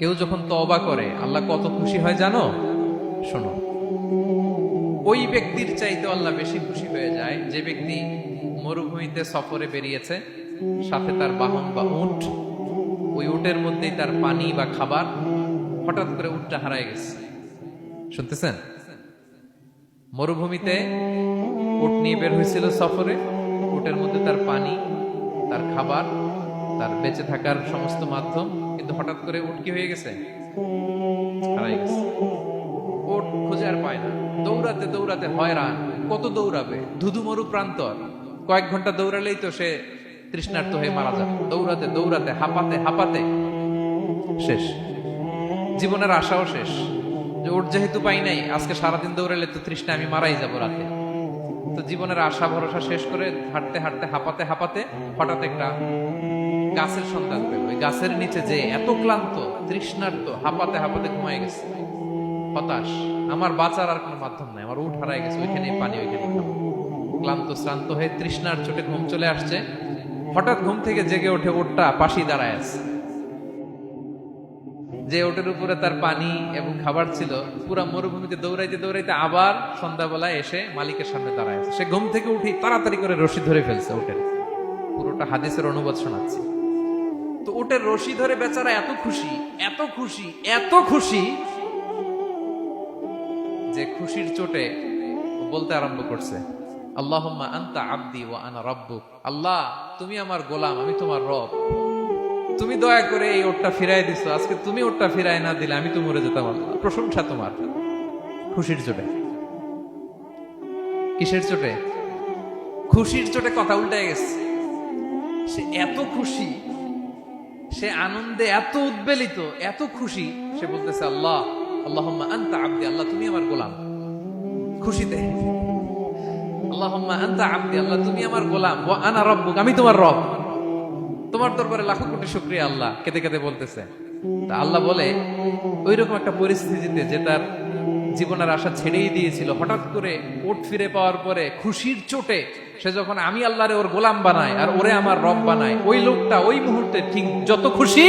কেউ যখন তওবা করে আল্লাহ কত খুশি হয় জানো? শোনো, ওই ব্যক্তির চাইতে আল্লাহ বেশি খুশি হয়ে যায় যে ব্যক্তি মরুভূমিতে সফরে বেরিয়েছে, সাথে তার বাহন বা উট, ওই উটের মধ্যেই তার পানি বা খাবার, হঠাৎ করে উটটা হারায় গেছে। শুনতেছেন? মরুভূমিতে উট নিয়ে বের হয়েছিল সফরে, উটের মধ্যে তার পানি, তার খাবার, তার বেঁচে থাকার সমস্ত মাধ্যম, কিন্তু হঠাৎ করে উট কি হয়ে গেছে? হারাই গেছে। উট খুঁজে আর পায় না, দৌড়াতে দৌড়াতে হয়রান। কত দৌড়াবে? ধুধু মরু প্রান্তর, কয়েক ঘন্টা দৌড়ালেই তো সে তৃষ্ণার্ত হয়ে মারা যাবে। দৌড়াতে দৌড়াতে হাঁপাতে হাঁপাতে শেষ, জীবনের আশাও শেষ। যে উট যেহেতু পাই নাই, আজকে সারাদিন দৌড়ালে তো তৃষ্ণা আমি মারাই যাবো রাতে। তো জীবনের আশা ভরসা শেষ করে হাঁটতে হাঁটতে হাঁপাতে হাঁপাতে হঠাৎ একটা গাছের সন্ধান পেল। ওই গাছের নিচে যে এত ক্লান্ত, তৃষ্ণার্ত, হাঁপাতে হাঁপাতে ঘুমায় গেছে, হতাশ। আমার বাঁচার আর কোনো মাধ্যম নাই, আমার উঠ হারায় গেছে, ওইখানে পানি, ওইখানে খাবো। ক্লান্ত শ্রান্ত হয়ে তৃষ্ণার চোটে ঘুম চলে আসছে। হঠাৎ ঘুম থেকে জেগে ওঠে, উটটা পাশেই দাঁড়ায় আছে। যে ওটের উপরে তার পানি এবং খাবার ছিল, পুরা মরুভূমিতে দৌড়াইতে দৌড়াইতে আবার সন্ধ্যাবেলায় এসে মালিকের সামনে দাঁড়ায় আছে। সে ঘুম থেকে উঠি তাড়াতাড়ি করে রশি ধরে ফেলছে উটের। পুরোটা হাদিসের অনুবাদ শোনাচ্ছি। তো উটের রশি ধরে বেচারা এত খুশি, এত খুশি, এত খুশি যে খুশির চোটে বলতে আরম্ভ করছে, আল্লাহুম্মা আনতা আবদি ওয়া আনা রাব্বুক। আল্লাহ, তুমি আমার গোলাম, আমি তোমার রব। তুমি দয়া করে এই ওটটা ফিরাই দিছো, আজকে তুমি ওটটা ফিরাই না দিলে আমি তো মরে যেতাম। আল্লাহ, প্রশংসা তোমার। খুশির চোটে। কিসের চোটে? খুশির চোটে কথা উল্টায় গেছে। সে এত খুশি, সে আনন্দে এত উদ্বেলিত, এত খুশি, সে বলতেছে আল্লাহ, আল্লাহুম্মা আনতা আবদি, আল্লাহ তুমি আমার গোলাম। খুশিতে আল্লাহুম্মা আনতা আবদি, আল্লাহ তুমি আমার গোলাম, ওয়া আনা রাব্বুক, আমি তোমার রব। তোমার দরবারে লাখো কোটি শুকরিয়া। আল্লাহ কেঁদে কেঁদে বলতেছে। তা আল্লাহ বলে, ওইরকম একটা পরিস্থিতিতে যে তার জীবনের আশা ছেড়েই দিয়েছিল, হঠাৎ করে উট ফিরে পাওয়ার পরে খুশির চোটে সে যখন আমি আল্লাহরে ওর গোলাম বানায় আর ওরে আমার রব বানায়, ওই লোকটা ওই মুহূর্তে ঠিক যত খুশি,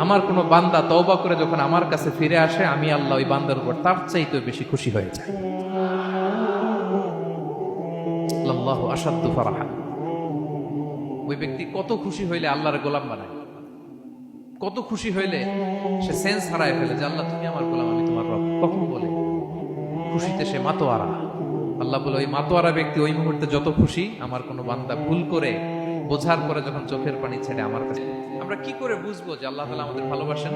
আমার কোনো বান্দা তওবা করে যখন আমার কাছে ফিরে আসে, আমি আল্লাহ ওই বান্দার উপর তার চাইতে বেশি খুশি হয়ে যায়। আল্লাহু আশাদ্দু ফারাহা। ওই ব্যক্তি কত খুশি হইলে আল্লাহর গোলাম বানায়, কত খুশি হইলে সে সেন্স হারায় ফেলে যে আল্লাহ তুমি আমার গোলাম, আমি তোমার রব। কখন বলে? খুশিতে সে মাতোয়ারা। আল্লাহ বলে, ওই মাতোয়ারা ব্যক্তি ওই মুহূর্তে যত খুশি, আমার কোনো বান্দা ভুল করে বোঝার পরে যখন চোখের পানি ছেড়ে আমার কাছে। আমরা কি করে বুঝবো যে আল্লাহ তাআলা আমাদের ভালোবাসেন?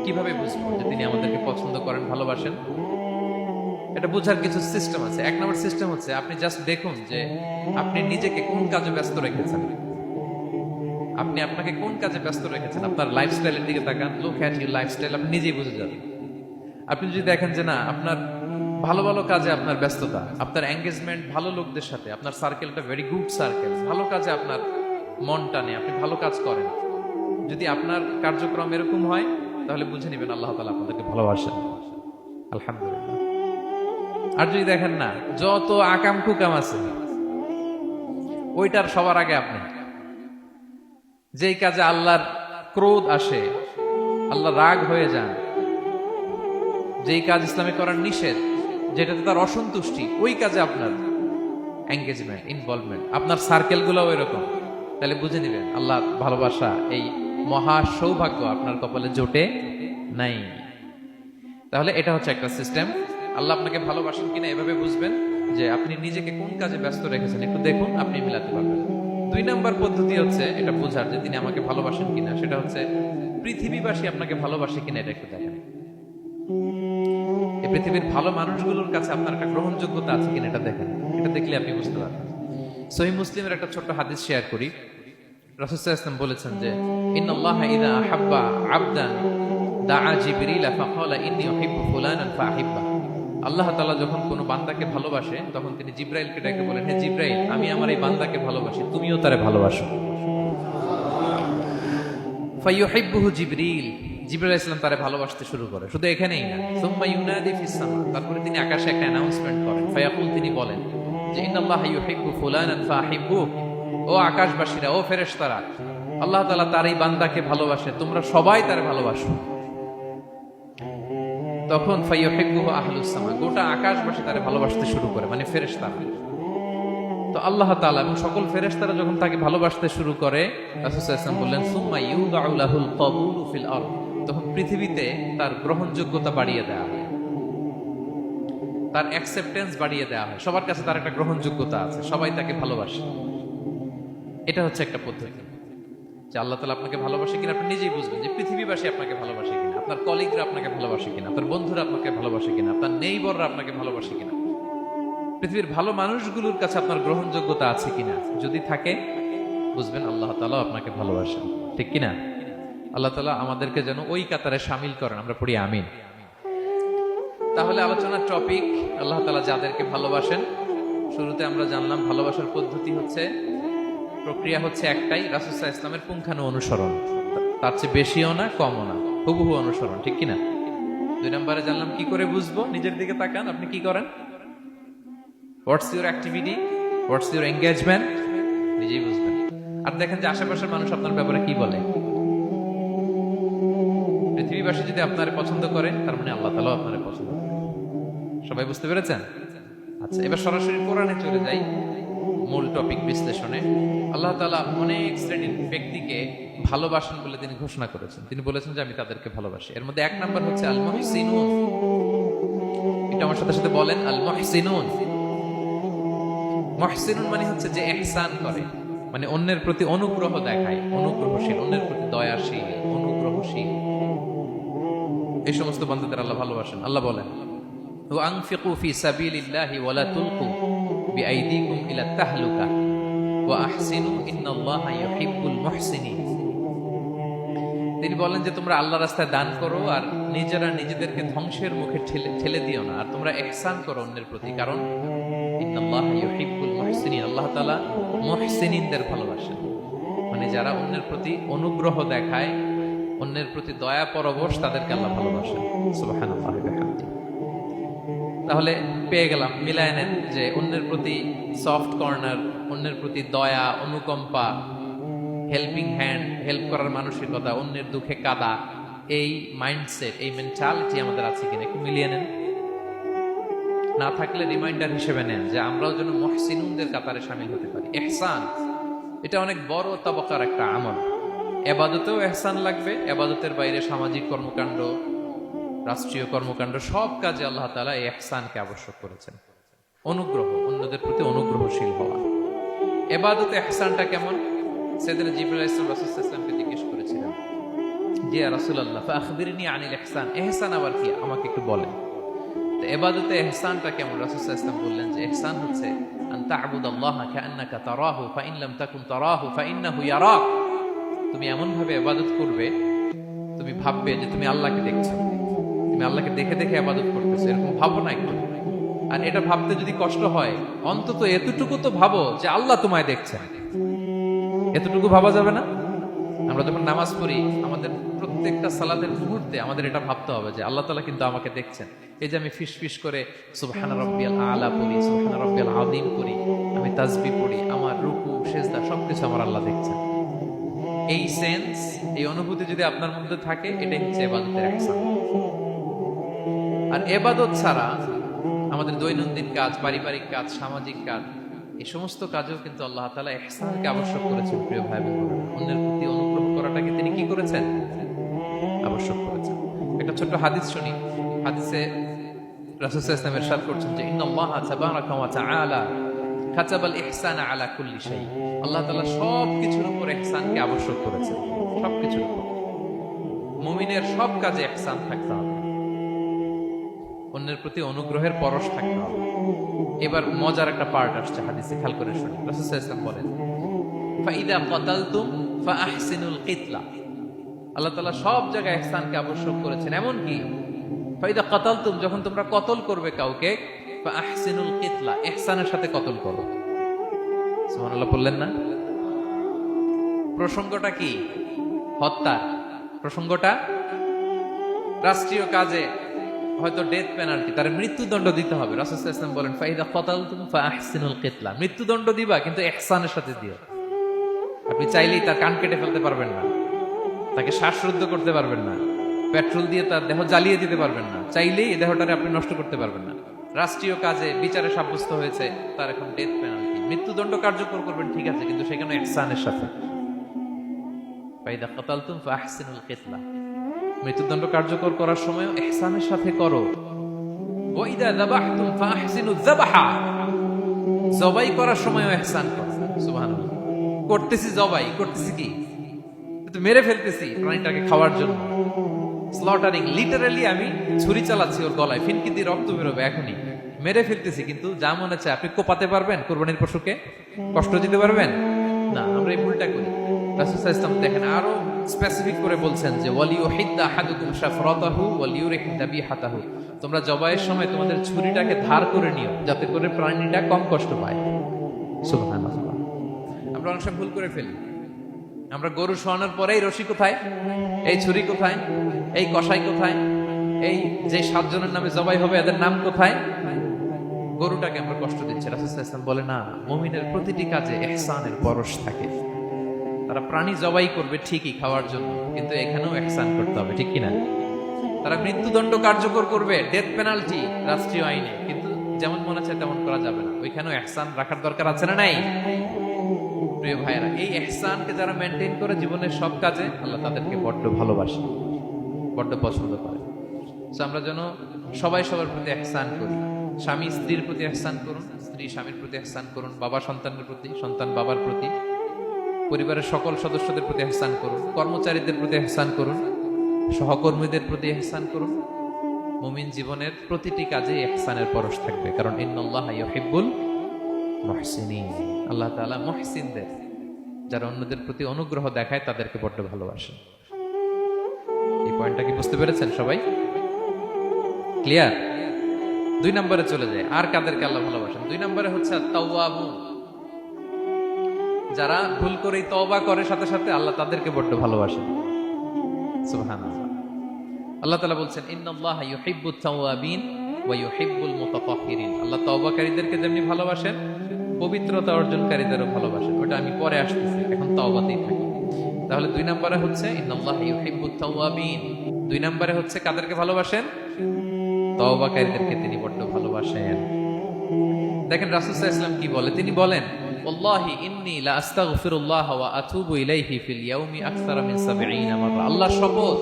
কিভাবে বুঝবো যে তিনি আমাদেরকে পছন্দ করেন, ভালোবাসেন? এটা বোঝার কিছু সিস্টেম আছে। এক নম্বর সিস্টেম হচ্ছে, আপনি জাস্ট দেখুন যে আপনি নিজেকে কোন কাজে ব্যস্ত রেখেছেন। আপনি আপনাকে কোন কাজে ব্যস্ত রেখেছেন, আপনার লাইফস্টাইলের দিকে তাকান। লুক অ্যাট ইউর লাইফস্টাইল, আপনি নিজেই বুঝে যাবেন। আপনি যদি দেখেন যে না, আপনার ভালো ভালো কাজে আপনার ব্যস্ততা, আপনার এঙ্গেজমেন্ট ভালো লোকদের সাথে, আপনার সার্কেলটা ভেরি গুড সার্কেল, ভালো কাজে আপনার মন টানে, আপনি ভালো কাজ করেন, যদি আপনার কার্যক্রম এরকম হয়, তাহলে বুঝে নেবেন আল্লাহ তাআলা আপনাদেরকে ভালোবাসেন। আলহামদুলিল্লাহ। আর যদি দেখেন না, যত আকাম কুকাম আছে, ওইটার সবার আগে আপনি। যেই কাজে আল্লাহর ক্রোধ আসে, আল্লাহ রাগ হয়ে যান, যেই কাজ ইসলামে করার নিষেধ, যেটাতে তার অসন্তুষ্টি, ওই কাজে আপনার এঙ্গেজমেন্ট, ইনভলভমেন্ট, আপনার সার্কেল গুলাও এরকম, তাহলে বুঝে নিবেন আল্লাহ ভালোবাসা, এই মহা সৌভাগ্য আপনার কপালে জোটে নাই। তাহলে এটা হচ্ছে একটা সিস্টেম। আল্লাহ আপনাকে ভালোবাসেন কিনা এভাবে বুঝবেন যে আপনি নিজেকে কোন কাজে ব্যস্ত রেখেছেন, একটু দেখুন, আপনি মিলাতে পারবেন। দুই নাম্বার পদ্ধতি হচ্ছে এটা বোঝার যে তিনি আমাকে ভালোবাসেন কিনা, সেটা হচ্ছে পৃথিবীবাসী আপনাকে ভালোবাসে কিনা, এটা একটু দেখেন। এই পৃথিবীর ভালো মানুষগুলোর কাছে আপনার একটা গ্রহণযোগ্যতা আছে কিনা, এটা দেখেন। এটা দেখলে আপনি বুঝতে পারবেন। সহিহ মুসলিমের একটা ছোট্ট হাদিস শেয়ার করি। রাসূল সাল্লাল্লাহু আলাইহি ওয়াসাল্লাম বলেছেন যে ইন্নাল্লাহা ইযা আহাব্বা আবদান দাআ জিবরিলা ফাকালা ইন্নী উহিব্বু ফুলানান ফাআহিব্বা। আল্লাহ তাআলা যখন কোনো বান্দাকে ভালোবাসে, তখন তিনি জিবরাইলকে ডেকে বলেন, হে জিবরাইল, আমি আমার এই বান্দাকে ভালোবাসি, তুমিও তারে ভালোবাসো। ফায়ুহিব্বুহু জিবরিল, জিবরাইল আলাইহিস সালাম তারে ভালোবাসতে শুরু করে। শুধু এখানেই না, সুম্মা ইউনাদি ফিস সামা, তারপরে তিনি আকাশে একটা অ্যানাউন্সমেন্ট করেন। ফায়াকুল, তিনি বলেন যে ইন্নাল্লাহা ইউহিব্বু ফুলানান ফাআহিব্বু। ও আকাশবাসীরা, ও ফেরেশতারা, আল্লাহ তাআলা তার এই বান্দাকে ভালোবাসে, তোমরা সবাই তার ভালোবাসো। তখন ফায়ুহিব্বুহু আহলুস সামা, গোটা আকাশবাসী তারে ভালোবাসতে শুরু করে, মানে ফেরেশতারা। তো আল্লাহ তাআলা এবং সকল ফেরেশতারা যখন তাকে ভালোবাসতে শুরু করে, রাসূল সাল্লাল্লাহু আলাইহি ওয়াসাল্লাম বললেন সুম্মা ইউদাউ লাহুল কবুলু ফিল আরদ, তখন পৃথিবীতে তার গ্রহণযোগ্যতা বাড়িয়ে দেওয়া হয়, তার অ্যাকসেপ্টেন্স বাড়িয়ে দেওয়া হয়, সবার কাছে তার একটা গ্রহণযোগ্যতা আছে, সবাই তাকে ভালোবাসে। এটা হচ্ছে একটা পদ্ধতি যে আল্লাহ তাআলা আপনাকে ভালোবাসে কিনা আপনি নিজেই বুঝবেন, যে পৃথিবীবাসী আপনাকে ভালোবাসে কিনা, আপনার কলিগরা আপনাকে ভালোবাসে কিনা, আপনার বন্ধুরা আপনাকে ভালোবাসে কিনা, আপনার নেইবররা আপনাকে ভালোবাসে কিনা, পৃথিবীর ভালো মানুষগুলোর কাছে আপনার গ্রহণযোগ্যতা আছে কিনা। যদি থাকে বুঝবেন আল্লাহ তাআলা আপনাকে ভালোবাসেন, ঠিক কিনা? আল্লাহ তাআলা আমাদেরকে যেন ওই কাতারে শামিল করেন, আমরা পড়ি আমিন। তাহলে আলোচনার টপিক আল্লাহ তাআলা যাদেরকে ভালোবাসেন। শুরুতে আমরা জানলাম ভালোবাসার পদ্ধতি হচ্ছে, প্রক্রিয়া হচ্ছে একটাই, রাসূল সাল্লাল্লাহু আলাইহি ওয়াসাল্লামের পুঙ্খানু অনুসরণ, তার চেয়ে বেশিও না কমও না, হুবহু অনুসরণ, ঠিক কিনা? 2 নম্বরে জানলাম কি করে বুঝবো, নিজের দিকে তাকান, আপনি কি করেন, what's your activity, what's your engagement, নিজেই বুঝবেন। আর দেখেন যে আশেপাশের মানুষ আপনার ব্যাপারে কি বলে। পৃথিবীবাসী যদি আপনারে পছন্দ করে, তার মানে আল্লাহ তাআলাও আপনারে পছন্দ করে। সবাই বুঝতে পেরেছেন? আচ্ছা, এবার সরাসরি কোরআনে চলে যাই, মূল টপিক বিশ্লেষণে। আল্লাহ তাআলা অনেক শ্রেণীর ব্যক্তিকে ভালোবাসেন বলে তিনি ঘোষণা করেছেন। তিনি বলেছেন যে আমি তাদেরকে ভালোবাসি। এর মধ্যে 1 নাম্বার হচ্ছে আল মুহসিনুন। এটা আমার সাথে সাথে বলেন, আল মুহসিনুন। মুহসিনুন মানে হচ্ছে যে ইহসান করে, মানে অন্যের প্রতি অনুগ্রহ দেখায়, অনুগ্রহশীল, অন্যের প্রতি দয়াশীল, অনুগ্রহশীল। এই সমস্ত বান্দাদের আল্লাহ ভালোবাসেন। আল্লাহ বলেন ওয়া আনফিকু ফি সাবিলিল্লাহি ওয়া লা তুলকু বিআইদিকুম ইলা তাহলুকা ওয়া আহসিনু ইন্নাল্লাহা ইউহিব্বুল মুহসিনিন। তিনি বলেন যে তোমরা আল্লাহর রাস্তায় দান করো আর নিজেরা নিজেদেরকে ধ্বংসের মুখে ঠেলে দিও না, আর তোমরা ইহসান করো অন্যের প্রতি, কারণ ইন্নাল্লাহা ইউহিব্বুল মুহসিনিন, আল্লাহ তাআলা মুহসিনিনদের ভালোবাসেন, মানে যারা অন্যের প্রতি অনুগ্রহ দেখায়, অন্যের প্রতি দয়া পরবশ, তাদেরকে আল্লাহ ভালোবাসেন। সুবহানাল্লাহি ওয়া বিহামদিহি। তাহলে পেয়ে গেলাম, মিলায় নেন যে অন্যের প্রতি সফট কর্নার, অন্যের প্রতি দয়া, অনুকম্পা, হেল্পিং হ্যান্ড, হেল্প করার মানসিকতা, অন্যের দুঃখে কাদা, এই মাইন্ডসেট, এই মেন্টালিটি আমাদের আছে কিনা একটু মিলিয়ে নেন। না থাকলে রিমাইন্ডার হিসেবে নেন যে আমরাও যেন মুহসিনুনদের কাতারে শামিল হতে পারি। ইহসান এটা অনেক বড় তবকার একটা আমল। ইবাদতেও ইহসান লাগবে, ইবাদতের বাইরে সামাজিক কর্মকাণ্ড, রাষ্ট্রীয় কর্মকাণ্ড, সব কাজে আল্লাহ তাআলা এই ইহসানকে আবশ্যক করেছেন। অনুগ্রহ, অন্যদের প্রতি অনুগ্রহশীল হওয়া। ইবাদতে ইহসানটা কেমন? সাইয়েদনা জিবরাইল আলাইহিস সালাম রাসূল সাল্লাল্লাহু আলাইহি ওয়াসাল্লামকে জিজ্ঞেস করেছিলেন যে ইয়া রাসূলুল্লাহ ফাখবিরনি আনিল ইহসান, ইহসান আবার কি, আমাকে একটু বলেন। তো ইবাদতে ইহসানটা কেমন? রাসূল সাল্লাল্লাহু আলাইহি ওয়াসাল্লাম বললেন যে ইহসান হচ্ছে আন তা'বুদাল্লাহা কাআন্নাকা তারাহু ফাইন লাম তাকুন তারাহু ফাইন্নাহু ইয়ারাক। তুমি এমন ভাবে ইবাদত করবে, তুমি ভাববে যে তুমি আল্লাহকে দেখছো, তুমি আল্লাহকে দেখে দেখে ইবাদত করতেছো, এরকম ভাবো না একটু। আর এটা ভাবতে যদি কষ্ট হয়, অন্তত এতটুকু তো ভাবো যে আল্লাহ তোমায় দেখছেন। এতটুকু ভাবা যাবে না? আমরা যখন নামাজ পড়ি, আমাদের প্রত্যেকটা সালাতের মুহূর্তে আমাদের এটা ভাবতে হবে যে আল্লাহ তাআলা কিন্তু আমাকে দেখছেন। এই যে আমি ফিস ফিস করে সুবহান রাব্বিয়াল আলা পড়ি, সুবহান রাব্বিয়াল আযীম পড়ি, আমি তাসবিহ পড়ি, আমার রুকু সেজদা সবকিছু আমার আল্লাহ দেখছেন। এই সেন্স, এই অনুভূতি যদি আপনার মধ্যে থাকে, এটাই হচ্ছে ইবাদতের ইহসান। আর ইবাদত ছাড়া আমাদের দৈনন্দিন কাজ, পারিবারিক কাজ, সামাজিক কাজ, এই সমস্ত কাজেও কিন্তু আল্লাহ তাআলা ইহসানকে আবশ্যক করেছেন। প্রিয় ভাই বোনেরা, অন্যের প্রতি অনুগ্রহ করাটাকে তিনি কি করেছেন? আবশ্যক করেছেন। একটা ছোট্ট হাদিস শুনি। হাদিসে রাসূল সাল্লাল্লাহু আলাইহি ওয়াসাল্লাম ইরশাদ করছেন যে ইন্নাল্লাহা তাবারাকা ওয়া তাআলা কাতাবাল ইহসানা আলা কুল্লি শাই। আল্লাহ তাআলা সবকিছুর উপর ইহসানকে আবশ্যক করেছেন, সবকিছুর উপর। মুমিনের সব কাজে ইহসান থাকতে হবে, অন্যের প্রতি অনুগ্রহের পরশ থাকতে হবে। এবার মজার একটা পার্ট আসছে হাদিসে, খেয়াল করে শুনি। রাসূল সাল্লাল্লাহু আলাইহি ওয়াসাল্লাম বলেন ফাইদা কাতালতুম ফাআহসিনুল কিতলা। আল্লাহ তাআলা সব জায়গায় ইহসানকে আবশ্যক করেছেন। এমন কি ফাইদা কাতালতুম, যখন তোমরা কতল করবে কাউকে, ফাআহসিনুল কিতলা, ইহসানের সাথে কতল করো। সুবহানাল্লাহ বললেন না? প্রসঙ্গটা কি? হত্যা। প্রসঙ্গটা রাষ্ট্রীয় কাজে, হয়তো ডেথ পেনাল্টি, তার মৃত্যুদণ্ড দিতে হবে। রাসূল সাল্লাল্লাহু আলাইহি ওয়াসাল্লাম বলেন ফাইদা কাতালতুম ফাআহসিনুল কিতলা, মৃত্যুদণ্ড দিবা কিন্তু ইহসানের সাথে দিও। আপনি চাইলেই তার কান কেটে ফেলতে পারবেন না, তাকে শ্বাসরুদ্ধ করতে পারবেন না, পেট্রোল দিয়ে তার দেহ জ্বালিয়ে দিতে পারবেন না, চাইলেই এই দেহটারে আপনি নষ্ট করতে পারবেন না। রাষ্ট্রীয় কাজে বিচারে সাব্যস্ত হয়েছে তার এখন ডেথ পেনাল্টি, মৃত্যুদণ্ড কার্যকর করবেন, ঠিক আছে, কিন্তু সেখানে ইহসানের সাথে। ফাইদা কাতালতুম ফাহসিনুল কিতলা, মৃত্যুদণ্ড কার্যকর করার সময় ইহসানের সাথে করো। ওয়াইদা যাবাহতুম ফাহসিনুয যাবাহা, জবাই করার সময় ইহসান করো। সুবহানাল্লাহ। করতেছি জবাই, করতেছি কি, তো মেরে ফেলতেছি প্রাণীটাকে খাওয়ার জন্য, স্লটারিং, লিটারালি আমি ছুরি চালাচ্ছি ওর গলায়, ফিনকি দিয়ে রক্ত বেরোবে এখনই, মেরে ফেলতেছি। কিন্তু যা মনে চায় আপনি কোপাতে পারবেন কুরবানির পশুকে? কষ্ট দিতে পারবেন না। আমরা এই ভুলটা করি। রাসূল সাল্লাল্লাহু আলাইহি ওয়াসাল্লাম দেখেন আরো স্পেসিফিক করে বলছেন যে ওয়ালিউহিদ্দা আহাদুকুম শাফরাতাহু ওয়ালিউরিহ দাবিহাতাহু, তোমরা জবাইয়ের সময় তোমাদের ছুরিটাকে ধার করে নিও যাতে করে প্রাণীটা কম কষ্ট পায়। সুবহানাল্লাহ। আমরা অনেক সময় ভুল করে ফেলি। আমরা গরু শোয়ানোর পরে এই রশি কোথায়, এই ছুরি কোথায়, এই কষাই কোথায়, এই যে 7 জনের নামে জবাই হবে এদের নাম কোথায়, গরুটাকে আমরা কষ্ট দিচ্ছি। রাসূল সাল্লাল্লাহু আলাইহি ওয়াসাল্লাম বলে না, মুমিনের প্রতিটি কাজে ইহসানের পরশ থাকে। তারা প্রাণী জবাই করবে ঠিকই খাওয়ার জন্য, কিন্তু এখানেও ইহসান করতে হবে, ঠিক কিনা? তারা মৃত্যুদণ্ড কার্যকর করবে, ডেথ পেনাল্টি রাষ্ট্রীয় আইনে, কিন্তু যেমন মনে চায় তেমন করা যাবে না। ওইখানেও ইহসান রাখার দরকার আছে না নাই? প্রিয় ভাইরা, এই ইহসানকে যারা মেনটেন করে জীবনের সব কাজে, আল্লাহ তাদেরকে বড্ড ভালোবাসে, বড্ড পছন্দ করে। সো আমরা যেন সবাই সবার প্রতি ইহসান করি। স্বামী স্ত্রীর প্রতি ইহসান করুন, স্ত্রী স্বামীর প্রতি ইহসান করুন, বাবা সন্তানের প্রতি, সন্তান বাবার প্রতি, পরিবারের সকল সদস্যদের প্রতি ইহসান করুন, কর্মচারীদের প্রতি ইহসান করুন, সহকর্মীদের প্রতি ইহসান করুন। মুমিন জীবনের প্রতিটি কাজে ইহসানের পরশ থাকবে, কারণ ইন্নাল্লাহা ইউহিব্বুল মুহসিনিন। আল্লাহ তাআলা মুহসিনদের, যারা অন্যদের প্রতি অনুগ্রহ দেখায়, তাদেরকে বড্ড ভালোবাসেন। এই পয়েন্টটা কি বুঝতে পেরেছেন সবাই? ক্লিয়ার? 2 নম্বরে চলে যায়, আর কাদেরকে আল্লাহ ভালোবাসেন? 2 নম্বরে হচ্ছে আত-তাওয়াবুন, যারা ভুল করেই তওবা করে সাথে সাথে, আল্লাহ তাদেরকে বড্ড ভালোবাসেন। সুবহানাল্লাহ। আল্লাহ তাআলা বলছেন ইন্নাল্লাহা ইউহিব্বুত তাওয়াবিন ওয়া ইউহিব্বুল মুতাতাহহিরিন। আল্লাহ তওবাকারীদেরকে যেমনি ভালোবাসেন, পবিত্রতা অর্জনকারীদেরও ভালোবাসেন। ওটা আমি পরে আসতেছি, এখন তওবাতেই থাকি। তাহলে 2 নম্বরে হচ্ছে ইন্নাল্লাহা ইউহিব্বুত তাওয়াবিন। 2 নম্বরে হচ্ছে কাদেরকে ভালোবাসেন? তওবাকারীদেরকে তিনি বড্ড ভালোবাসেন। দেখেন রাসূল সাল্লাল্লাহু আলাইহি ওয়াসাল্লাম কি বলে, তিনি বলেন ওয়াল্লাহি ইন্নী লা আস্তাগফিরুল্লাহ ওয়া আতুবু ইলাইহি ফিল ইয়াউমি আকসারা মিন 70 মাররা। আল্লাহর শপথ,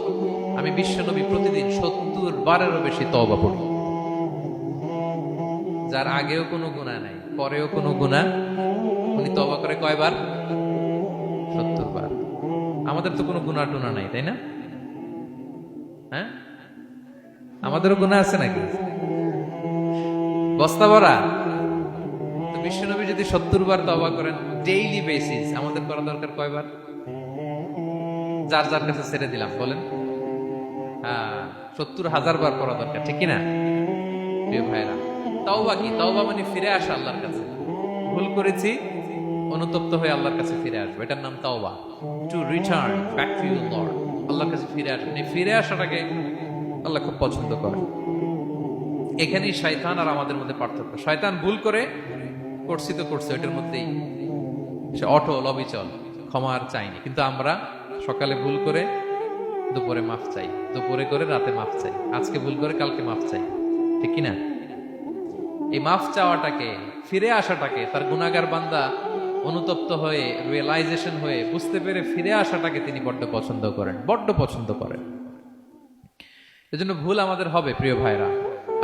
আমি বিশ্বনবী প্রতিদিন 70 বারেরও বেশি তওবা পড়ি। যার আগেও কোনো গুনাহ নাই, পরেও কোনো গুনাহ, উনি তওবা করে কয়বার? 70 বার। আমাদের তো কোনো গুনাহ টুনা নাই, তাই না? হ্যাঁ, আমাদেরও গুনাহ আছে নাকি? বস্তা ভরা। তো বিশ্বনবী যদি 70 বার তওবা করেন ডেইলি বেসিস, আমাদের করা দরকার কয়বার? যার যার কাছে ছেড়ে দিলাম, বলেন। 70,000 বার করা দরকার, ঠিক কিনা? প্রিয় ভাইরা, তওবা কি? তওবা মানে ফিরে আসা আল্লাহর কাছে। ভুল করেছি, অনুতপ্ত হয়ে আল্লাহর কাছে ফিরে আসবো, এটার নাম তওবা। To return back to your Lord, আল্লাহর কাছে ফিরে আসবেন। এই ফিরে আসাটাকে আল্লাহ খুব পছন্দ করে। এখানেই শয়তান আর আমাদের মধ্যে পার্থক্য। শয়তান ভুল করে করছি তো করছে, ওইটার মধ্যেই সে অটল অবিচল, ক্ষমা আর চাইনি। কিন্তু আমরা সকালে ভুল করে দুপুরে মাফ চাই, দুপুরে করে রাতে মাফ চাই, আজকে ভুল করে কালকে মাফ চাই, ঠিক কিনা? এই মাফ চাওয়াটাকে, ফিরে আসাটাকে, তার গুনাহগার বান্দা অনুতপ্ত হয়ে, রিয়েলাইজেশন হয়ে, বুঝতে পেরে ফিরে আসাটাকে তিনি বড্ড পছন্দ করেন, বড্ড পছন্দ করেন। এজন্য ভুল আমাদের হবে প্রিয় ভাইরা।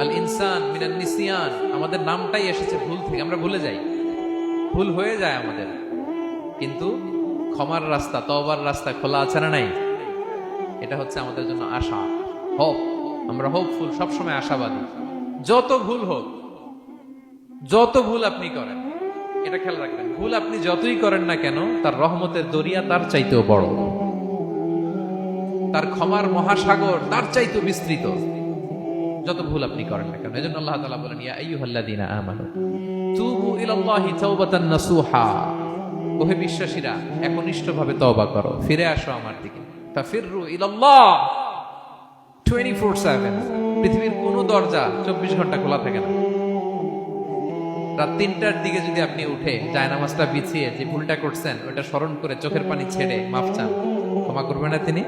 আল ইনসান মিনান নিসিয়ান, আমাদের নামটাই এসেছে ভুল থেকে। আমরা ভুলে যাই, ভুল হয়ে যায় আমাদের, কিন্তু ক্ষমার রাস্তা, তওবার রাস্তা খোলা আছে না নাই? এটা হচ্ছে আমাদের জন্য আশা, হোপ। আমরা হোপফুল, সবসময় আশাবাদী। যত ভুল হোক, যত ভুল আপনি করেন, এটা খেয়াল রাখবেন, ভুল আপনি যতই করেন না কেন, তার রহমতের দরিয়া তার চাইতেও বড়, তার ক্ষমার মহাসাগর তার চাইতেও বিস্তৃত, যত ভুল আপনি করেন না কেন। এজন্য আল্লাহ তাআলা বলেন ইয়া আইয়ুহাল্লাযীনা আমানু তুবু ইলাল্লাহি তাওবাতান নাসুহা, ওহে বিশ্বাসীরা একনিষ্ঠভাবে তওবা করো, ফিরে আসো আমার দিকে। ফাফিররু ইলাল্লাহ 24/7। পৃথিবীর কোনো দরজা 24 ঘন্টা খোলা থাকে না। রাত 3টার দিকে যদি আপনি উঠে জায়নামাজটা বিছিয়ে যে ভুলটা করছেন ওটা স্মরণ করে চোখের পানি ছেড়ে মাফ চান, ক্ষমা করবে না তিনি?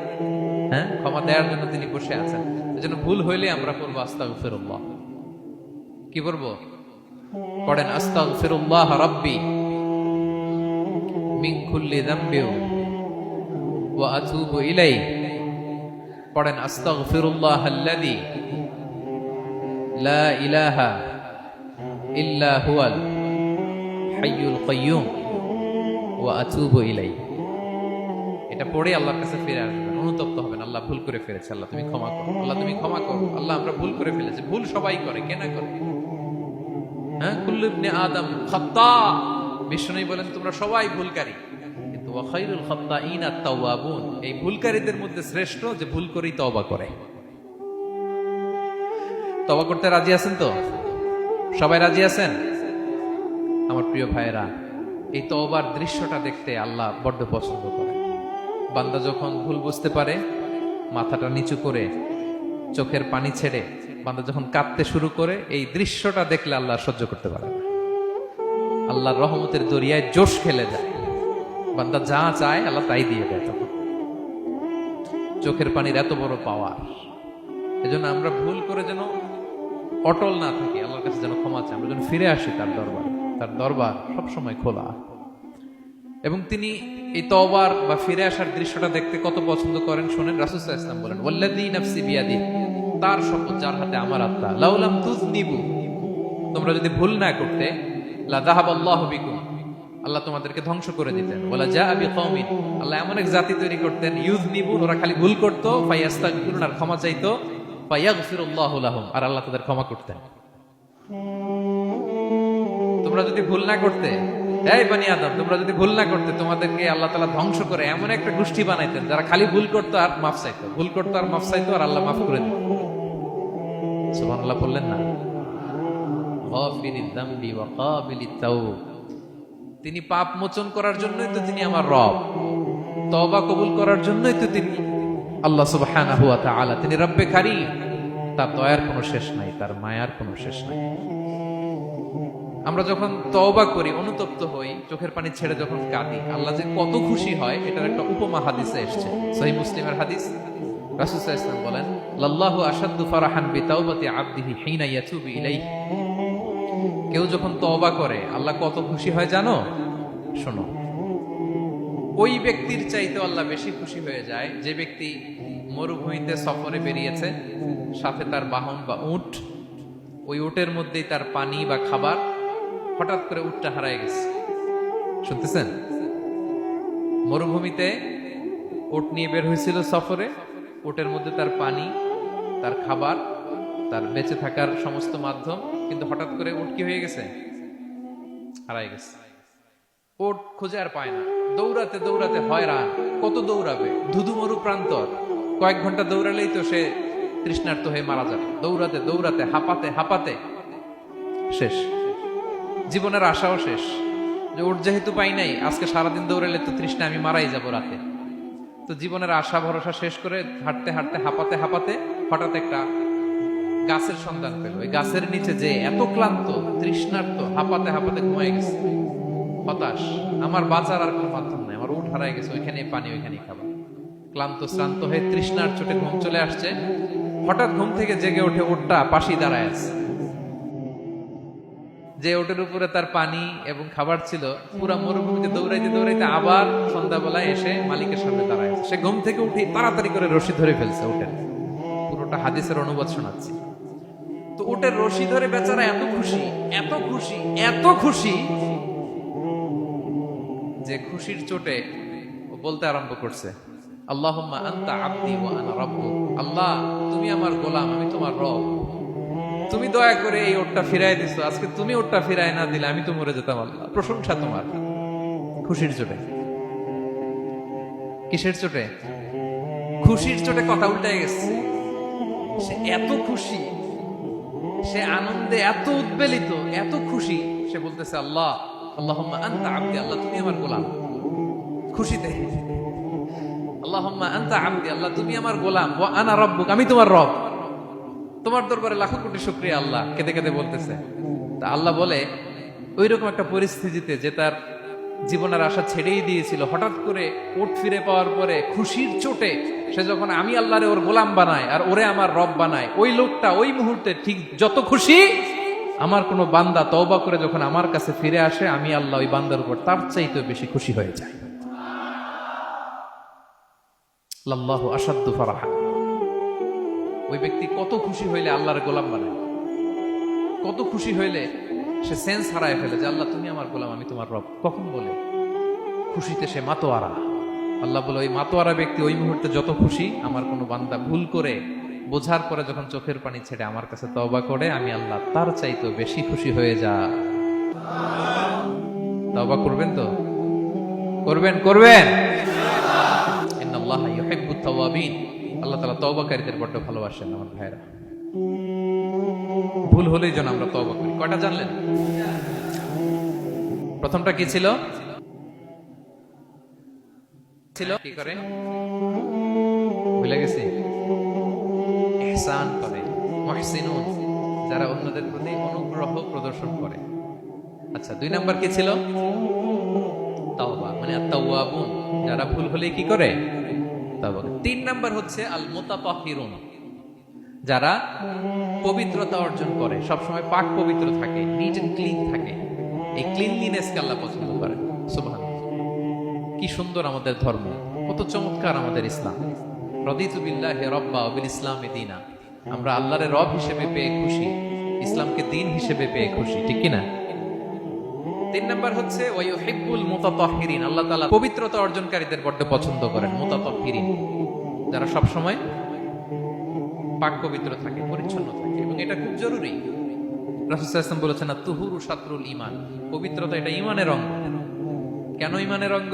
হ্যাঁ, ক্ষমা দেওয়ার জন্য তিনি বসে আছেন। এজন্য ভুল হইলে আমরা পড়বো আস্তাগফিরুল্লাহ। কি পড়বো? পড়েন আস্তাগফিরুল্লাহ রাব্বি মিন কুল্লি যামবি ওয়া আতুবু ইলাইহি। পড়েন আস্তাগফিরুল্লাহাল্লাযী লা ইলাহা ইল্লা হুয়াল হাইয়ুল কাইয়্যুম ওয়া আতুবু ইলাইহি। এটা পড়ে আল্লাহর কাছে ফিরে আসবেন, অনুতপ্ত হবেন। আল্লাহ ভুল করে ফেলেছে, আল্লাহ তুমি ক্ষমা করো, আল্লাহ তুমি ক্ষমা করো, আল্লাহ আমরা ভুল করে ফেলেছি। ভুল সবাই করে, কে না করে? হ্যাঁ, কুল্লু ইবনে আদম খাত্তা। বিষ্ণু বলেন তোমরা সবাই ভুলকারী, কিন্তু ওয়া খায়রুল খাত্তাইনা আত-তাওয়াবুন। এই ভুলকারীদের মধ্যে শ্রেষ্ঠ যে ভুল করেই তওবা করে। তওবা করতে রাজি আছেন তো? সবাই রাজি আছেন? আমার প্রিয় ভাইয়েরা, এই তওবার দৃশ্যটা দেখতে আল্লাহ বড্ড পছন্দ করে। বান্দা যখন ভুল বুঝতে পারে, মাথাটা নিচু করে চোখের পানি ছেড়ে বান্দা যখন কাঁদতে শুরু করে, এই দৃশ্যটা দেখলে আল্লাহ সহ্য করতে পারে না। আল্লাহর রহমতের দরিয়ায় জোশ খেলে যায়, বান্দা যা চায় আল্লাহ তাই দিয়ে দেয়। তখন চোখের পানির এত বড় পাওয়ার। এজন্য আমরা ভুল করে যেন অটল না থাকি, আল্লাহর কাছে যেন ক্ষমা চাই, আমরা যেন ফিরে আসি তার দরবারে। তার দরবার সবসময় খোলা। এবং তিনি এই তওবার বা ফিরে আসার দৃশ্যটা দেখতে কত পছন্দ করেন শোনেন। রাসূল সাল্লাল্লাহু আলাইহি ওয়াসাল্লাম বলেন, ওয়াল্লাযী নাফসি বিয়াদি, তার শপথ যার হাতে আমার আত্মা, লাউলাম তুযনিবু, তোমরা যদি ভুল না করতে, লা যাহাবাল্লাহু বিকুম, আল্লাহ তোমাদেরকে ধ্বংস করে দিতেন। ওয়ালা জাআ বিকওমিন, আল্লাহ এমন এক জাতি তৈরি করতেন, ইউযনিবুন, ওরা খালি ভুল করত, ফায়াস্তাগফিরুন, আর ক্ষমা চাইতো, ফায়াগফিরুল্লাহু লাহুম, আর আল্লাহ তাদের ক্ষমা করতেন। তোমরা যদি ভুল না করতে, এই বনি আদম, তোমরা যদি ভুল না করতে, তোমাদেরকে আল্লাহ তাআলা ধ্বংস করে এমন একটা গোষ্ঠী বানাইতেন যারা খালি ভুল করতো আর মাফ চাইতো, ভুল করতো আর মাফ চাইতো, আর আল্লাহ মাফ করে দিত। সুবহানাল্লাহ বললেন না? গাফিরিয যামবি ওয়া কাবিলিত তাওব, তিনি পাপ মোচন করার জন্যই তো তিনি আমার রব, তওবা কবুল করার জন্যই তো তিনি আল্লাহ সুবহানাহু ওয়া তাআলা। তিনি রব্বে কারীম, তার দয়ার কোনো শেষ নাই, তার মায়ার কোনো শেষ নাই। আমরা যখন তওবা করি, অনুতপ্ত হই, চোখের পানি ছেড়ে যখন কাঁদি, আল্লাহ যে কত খুশি হয় এটার একটা উপমা হাদিসে এসেছে, সহিহ মুসলিমের হাদিস। রাসূল সাল্লাল্লাহু আলাইহি ওয়াসাল্লাম বলেন, লাল্লাহু আশাদ্দু ফারাহান বিতাওবাতি আবদিহি হিনা ইয়াতুবু ইলাইহি। কেউ যখন তওবা করে আল্লাহ কত খুশি হয় জানো? শোনো, ওই ব্যক্তির চাইতে আল্লাহ বেশি খুশি হয়ে যায় যে ব্যক্তি মরুভূমিতে সফরে বেরিয়েছে, সাথে তার বাহন বা উট, ওই উটের মধ্যেই তার পানি বা খাবার, হঠাৎ করে উটটা হারায় গেছে। শুনতেছেন? মরুভূমিতে উট নিয়ে বের হয়েছিল সফরে, উটের মধ্যে তার পানি, তার খাবার, তার বেঁচে থাকার সমস্ত মাধ্যম, কিন্তু হঠাৎ করে উট কি হয়ে গেছে? হারায় গেছে। উট খুঁজে আর পায় না, দৌড়াতে দৌড়াতে হয়রান। কত দৌড়াবে? ধুধু মরু প্রান্তর, কয়েক ঘন্টা দৌড়ালেই তো সে তৃষ্ণার্ত হয়ে মারা যাবে। দৌড়াতে দৌড়াতে হাঁপাতে হাঁপাতে শেষ, জীবনের আশাও শেষ। যে উট যেহেতু পাই নাই, আজকে সারাদিন দৌড়ালে তো তৃষ্ণা আমি মারাই যাব রাতে। তো জীবনের আশা ভরসা শেষ করে হাঁটতে হাঁটতে হাঁপাতে হাঁপাতে হঠাৎ একটা গাছের সন্ধান পেল। ওই গাছের নিচে যে এত ক্লান্ত, তৃষ্ণার্ত, হাঁপাতে হাঁপাতে ঘুমায় গেছে, হতাশ, আমার বাঁচার আর কোনো মাধ্যম নাই, আমার উট হারায় গেছে, ওইখানে পানি, ওইখানে খাবার। ক্লান্ত শ্রান্ত হয়ে তৃষ্ণার চোটে ঘুম চলে আসছে। হঠাৎ ঘুম থেকে জেগে ওঠে, উটটা পাশেই দাঁড়ায় আছে। যে ওটের উপরে তার পানি এবং খাবার ছিল, পুরা মরুভূমিতে দৌড়াইতে দৌড়াইতে আবার সন্ধ্যাবেলায় এসে মালিকের সামনে দাঁড়ায় আছে। সে ঘুম থেকে উঠে তাড়াতাড়ি করে রশি ধরে ফেলছে উটের। পুরোটা হাদিসের অনুবাদ শোনাচ্ছি। তো উটের রশি ধরে বেচারা এত খুশি, এত খুশি, এত খুশি যে খুশির চোটে ও বলতে আরম্ভ করছে, আল্লাহুম্মা আনতা আবদি ওয়া আনা রাব্বুক, আল্লাহ তুমি আমার গোলাম, আমি তোমার রব, তুমি দয়া করে এই ওটটা ফিরাই দিছো, আজকে তুমি ওটটা ফিরাই না দিলে আমি তো মরে যেতাম। আল্লাহ প্রশংসা তোমার। খুশির চোটে। কিসের চোটে? খুশির চোটে কথা উল্টায় গেছে। সে এত খুশি, সে আনন্দে এত উদ্বেলিত, এত খুশি, সে বলতেছে আল্লাহ, আল্লাহুম্মা আনতা আবদি, আল্লাহ তুমি আমার গোলাম। খুশিতে আল্লাহুম্মা আনতা আবদি, আল্লাহ তুমি আমার গোলাম, ওয়া আনা রাব্বুক, আমি তোমার রব, তোমার দরবারে লাখো কোটি শুকরিয়া। আল্লাহ কেঁদে কেঁদে বলতেছে। তা আল্লাহ বলে, ওইরকম একটা পরিস্থিতিতে যে তার জীবনের আশা ছেড়েই দিয়েছিল, হঠাৎ করে উট ফিরে পাওয়ার পরে খুশির চোটে সে যখন আমি আল্লাহরে ওর গোলাম বানায় আর ওরে আমার রব বানায়, ওই লোকটা ওই মুহূর্তে ঠিক যত খুশি, আমার কোনো বান্দা তওবা করে যখন আমার কাছে ফিরে আসে, আমি আল্লাহ ওই বান্দার উপর তার চাইতে বেশি খুশি হয়ে যায়। লাল্লাহু আশাদ্দু ফারাহা। ওই ব্যক্তি কত খুশি হইলে আল্লাহর গোলাম বানায়, কত খুশি হইলে সে সেন্স হারায় ফেলে যে আল্লাহ তুমি আমার গোলাম, আমি তোমার রব। কখন বলে? খুশিতে সে মাতোয়ারা। আল্লাহ বলে ওই মাতোয়ারা ব্যক্তি ওই মুহূর্তে যত খুশি, আমার কোনো বান্দা ভুল করে বোঝার পরে যখন চোখের পানি ছেড়ে আমার কাছে তওবা করে, আমি আল্লাহ তার চাইতে বেশি খুশি হয়ে যা। তওবা করবেন তো? করবেন করবেন। ইন্নাল্লাহা ইউহিব্বুত তাওয়াবিন। আল্লাহ তাআলা তওবাকারীদের বড় ভালোবাসেন আমার ভাইরা। ভুল হলেই যেন আমরা তওবা করি। কয়টা জানলেন? প্রথমটা কি ছিল? কি করে? ভুলে গেছি। ইহসান করে, মুহসিনুন, যারা অন্যদের প্রতি অনুগ্রহ প্রদর্শন করে। আচ্ছা, 2 নাম্বার কি ছিল? তাওবা, মানে আত-তাওয়াবুন, যারা ভুল হলে কি করে? তাওবা। 3 নাম্বার হচ্ছে আল মুতাতাহহিরুন, যারা পবিত্রতা অর্জন করে, সবসময় পাক পবিত্র থাকে, নিট এন্ড ক্লিন থাকে। এই ক্লিনলিনেসকে আল্লাহ পছন্দ করেন। সুবহানাল্লাহ। কি সুন্দর আমাদের ধর্ম, কত চমৎকার আমাদের ইসলাম। রাদিতু বিল্লাহি রাব্বা ওয়া বিল ইসলামি দীনা। আমরা আল্লাহর রব হিসেবে পেয়ে খুশি, ইসলামকে দ্বীন হিসেবে পেয়ে খুশি, ঠিক কি না? 3 নাম্বার হচ্ছে ওয়া ইউহিব্বুল মুতাতাহহিরিন। আল্লাহ তাআলা পবিত্রতা অর্জনকারীদের বড় পছন্দ করেন। মুতাতাহহিরিন, যারা সব সময় পাক পবিত্র থাকে, পরিচ্ছন্ন থাকে, এবং এটা খুব জরুরি। রাসূল সাল্লাল্লাহু আলাইহি ওয়াসাল্লাম বলেছেন আত-তুহুরু শাতরুল ঈমান। পবিত্রতা এটা ঈমানের অঙ্গ। কেন ঈমানের অঙ্গ?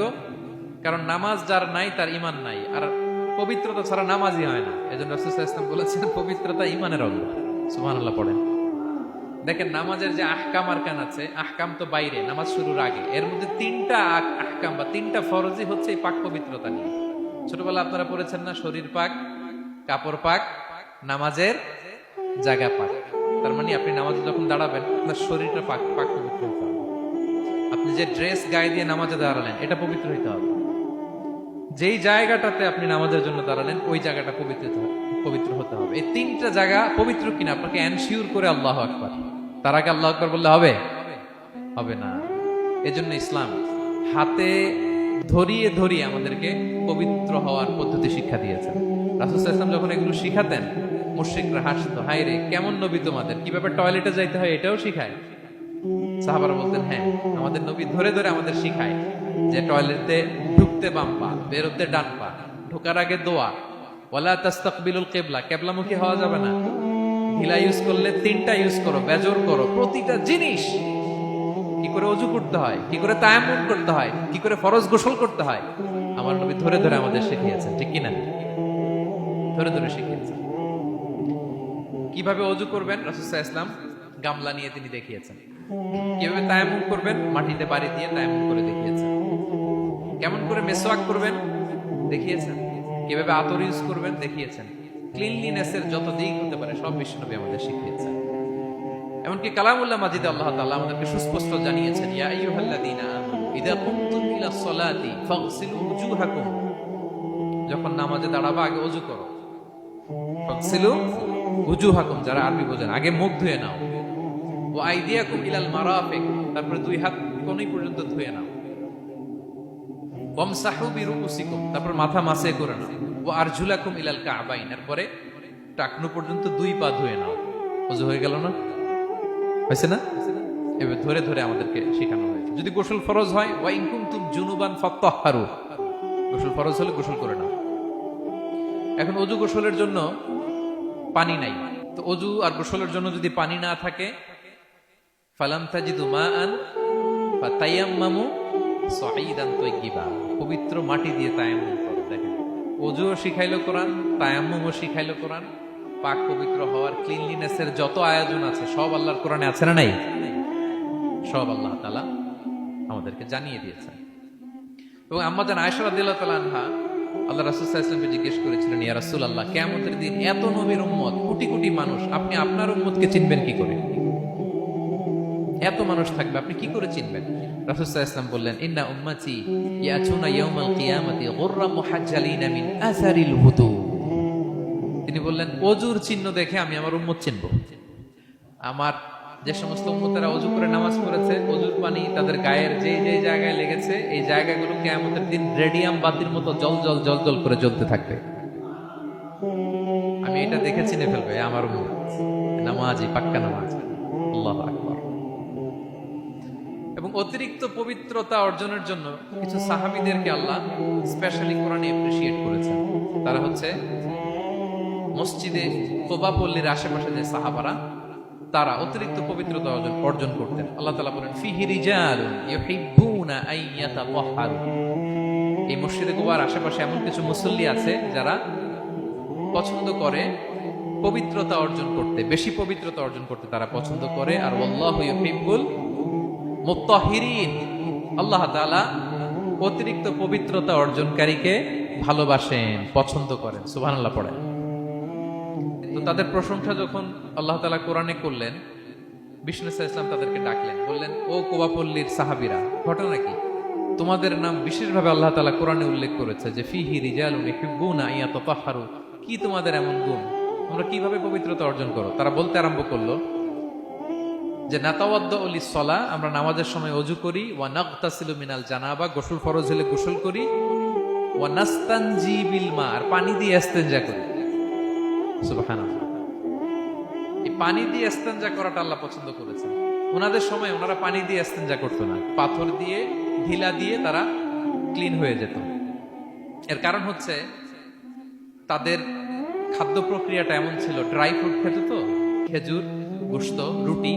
কারণ নামাজ যার নাই তার ঈমান নাই, আর পবিত্রতা ছাড়া নামাজই হয় না। এজন্য রাসূল সাল্লাল্লাহু আলাইহি ওয়াসাল্লাম বলেছেন পবিত্রতা ঈমানের অঙ্গ। সুবহানাল্লাহ পড়েন। দেখেন নামাজের যে আহকাম আরকান আছে, আহকাম তো বাইরে, নামাজ শুরুর আগে। এর মধ্যে 3টা আহকাম বা 3টা ফরজই হচ্ছে এই পাক পবিত্রতা নিয়ে। ছোটবেলা আপনারা পড়েছেন না, শরীর পাক, কাপড় পাক, নামাজের জায়গা পাক। তার মানে আপনি নামাজে যখন দাঁড়াবেন আপনার শরীরটা পাক পাক পবিত্র হতে হবে। আপনি যে ড্রেস গায়ে দিয়ে নামাজে দাঁড়ালেন এটা পবিত্র হইতে হবে। যেই জায়গাটাতে আপনি নামাজের জন্য দাঁড়ালেন ওই জায়গাটা পবিত্র হতে হবে। এই 3টা জায়গা পবিত্র কিনা আপনাকে এনশিওর করে আল্লাহু আকবার, তার আগে আল্লাহু আকবার বললে হবে? হবে না। এজন্য ইসলাম হাতে ধরিয়ে ধরিয়ে আমাদেরকে পবিত্র হওয়ার পদ্ধতি শিক্ষা দিয়েছেন। রাসূল সাল্লাল্লাহু আলাইহি ওয়াসাল্লাম যখন এগুলো শিখাতেন, মুশরিকরা হাসতো, হায় রে কেমন নবী তোমাদের, কিভাবে টয়লেটে যাইতে হয় এটাও শিখায়। সাহাবারা বলতেন হ্যাঁ, আমাদের নবী ধরে ধরে আমাদের শিখায় যে টয়লেটে ঢুকতে বাম পা, বেরোতে ডান পা, ঢোকার আগে দোয়া, ওয়ালা তাস্তাকবিলুল কিবলা, কিবলামুখী হওয়া যাবে না, ঢিলা ইউজ করলে 3টা ইউজ করো, বেজর করো, প্রতিটা জিনিস। কি করে ওযু করতে হয়, কি করে তায়াম্মুম করতে হয়, কি করে ফরজ গোসল করতে হয়, আমার নবী ধরে ধরে আমাদের শিখিয়েছেন, ঠিক কি না? ধরে ধরে শিখিয়েছেন। কিভাবে ওযু করবেন রাসূল সাল্লাল্লাহু আলাইহি ওয়াসাল্লাম গামলা নিয়ে তিনি দেখিয়েছেন। কিভাবে তায়াম্মুম করবেন মাটিতে পানি দিয়ে তায়াম্মুম করে দেখিয়েছেন। কেমন করে মেসওয়াক করবেন দেখিয়েছেন। কিভাবে আতর ইউজ করবেন দেখিয়েছেন। ক্লিনলিনেসের যত দিক হতে পারে সব বিশ্বনবী আমাদের শিখিয়েছেন। এমনকি কালামুল্লাহ মাজিদে আল্লাহ তাআলা আমাদেরকে সুস্পষ্ট জানিয়েছেন, ইয়া আইয়ুহাল্লাযীনা আমানু ইযা কুমতুম ইলাস সালাতি ফাগসিলু উজুহাকুম। যখন নামাজে দাঁড়াবা আগে ওযু করো। ফাগসিলু উজুহাকুম, যারা আরবি বোঝেন, আগে মুখ ধুয়ে নাও। ওয়া আইদিয়াকুম ইলাল মারাফিক, তারপরে 2 হাত কোণই পর্যন্ত ধুয়ে নাও। ওয়ামসাহু বিরুকুসিকুম, তারপর মাথা মাসে করে নাও। ওয়া আরজুলাকুম ইলাল কাবাইন, এরপরে টাকনু পর্যন্ত 2 পা ধুয়ে নাও। ওযু হয়ে গেল না? হয়েছে না? এভাবে ধরে ধরে আমাদেরকে শেখানো হয়েছে। যদি গোসল ফরজ হয়, ওয়া ইন কুনতুম জুনুবান ফাত্তাহহারু, গোসল ফরজ হলে গোসল করে নাও। এখন ওযু গোসলের জন্য পানি নাই, তো ওযু আর গোসলের জন্য যদি পানি না থাকে, ফালাম তাজিদু মাআন ফাতায়াম্মামু সাঈদান তাইয়্যিবা, পবিত্র মাটি দিয়ে তায়াম্মুম করো। দেখেন ওযুও শিখাইলো কোরআন, তায়াম্মুমও শিখাইলো কোরআন। পাক পবিত্র হওয়ার ক্লিনলিনেসের যত আয়োজন আছে সব আল্লাহর কোরআনে আছে না নাই? সব আল্লাহ তাআলা আমাদেরকে জানিয়ে দিয়েছেন। এবং আম্মা জান আয়েশা রাদিয়াল্লাহু তাআলা আনহা আল্লাহ রাসূল সাল্লাল্লাহু আলাইহি ওয়াসাল্লামকে জিজ্ঞেস করেছিলেন, ইয়া রাসূলুল্লাহ, কিয়ামতের দিন এত নবীর উম্মত, কোটি কোটি মানুষ, আপনি আপনার উম্মতকে চিনবেন কি করে? এত মানুষ থাকবে, আপনি কি করে চিনবেন? রাসূল সাল্লাল্লাহু আলাইহি ওয়াসাল্লাম বললেন, ইন্না উম্মতি ইয়াতুনা ইয়াউমাল কিয়ামাতি গুররাম মুহাজ্জালিনা মিন আসারিল wudu। তিনি বললেন, ওযুর চিহ্ন দেখে আমি আমার উম্মত চিনব। আমার যে সমস্ত উম্মতেরা ওযু করে নামাজ পড়েছে, ওযুর পানি তাদের গায়ের যে যে জায়গায় লেগেছে, এই জায়গাগুলো কিয়ামতের দিন রেডিয়াম বাতির মতো জল জল জল জল করে জ্বলতে থাকবে। আমি এটা দেখে চিনে ফেলবে আমার উম্মত, নামাজি, পাক্কা নামাজ। আল্লাহু আকবার। এবং অতিরিক্ত পবিত্রতা অর্জনের জন্য কিছু সাহাবীদেরকে আল্লাহ স্পেশালি কোরআনে অ্যাপ্রিশিয়েট করেছেন। তারা হচ্ছে মসজিদে কুবা পল্লীর আশেপাশে যে সাহাবারা, তারা অতিরিক্ত পবিত্রতা অর্জন করতেন। আল্লাহ তাআলা বলেন, ফিহি রিজালুন ইউহিব্বুনা আন ইয়াতাতাহহারু। এই মসজিদে কুবার আশেপাশে এমন কিছু মুসল্লি আছে যারা পছন্দ করে পবিত্রতা অর্জন করতে, বেশি পবিত্রতা অর্জন করতে তারা পছন্দ করে। আর আল্লাহু ইউহিব্বুল মুত্তাহিরিন, আল্লাহ তাআলা অতিরিক্ত পবিত্রতা অর্জনকারীকে ভালোবাসেন, পছন্দ করেন। সুবহানাল্লাহ পড়েন। তো তাদের প্রশংসা যখন আল্লাহ তাআলা কোরআনে করলেন, বিষ্ণু সাল্লাল্লাহু আলাইহি ওয়াসাল্লাম তাদেরকে ডাকলেন, বললেন, ও কুবাপল্লীর সাহাবীরা, ঘটনা কি? তোমাদের নাম বিশেষভাবে আল্লাহ তাআলা কোরআনে উল্লেখ করেছে যে ফিহি রিজালুন ইউহিব্বুনা আন ইয়াতাতাহহারু। কি তোমাদের এমন গুণ? তোমরা কিভাবে পবিত্রতা অর্জন করো? তারা বলতে আরম্ভ করলো যে নাতাওয়াদ্দাউ লিস-সালাহ, আমরা নামাজের সময় ওযু করি, ওয়া নাগতাসিলু মিনাল জানাবা, গোসল ফরজ হলে গোসল করি, ওয়া নাস্তানজি বিল মা, আর পানি দিয়ে ইস্তেনজা করি। সুবহানাল্লাহ। এই পানি দিয়ে ইস্তেনজা করাটা আল্লাহ পছন্দ করেছেন। ওনাদের সময় ওনারা পানি দিয়ে ইস্তেনজা করতো না, পাথর দিয়ে, ঢিলা দিয়ে তারা ক্লিন হয়ে যেত। এর কারণ হচ্ছে তাদের খাদ্য প্রক্রিয়াটা এমন ছিল, ড্রাই ফ্রুট খেত তো, খেজুর, গোশত, রুটি,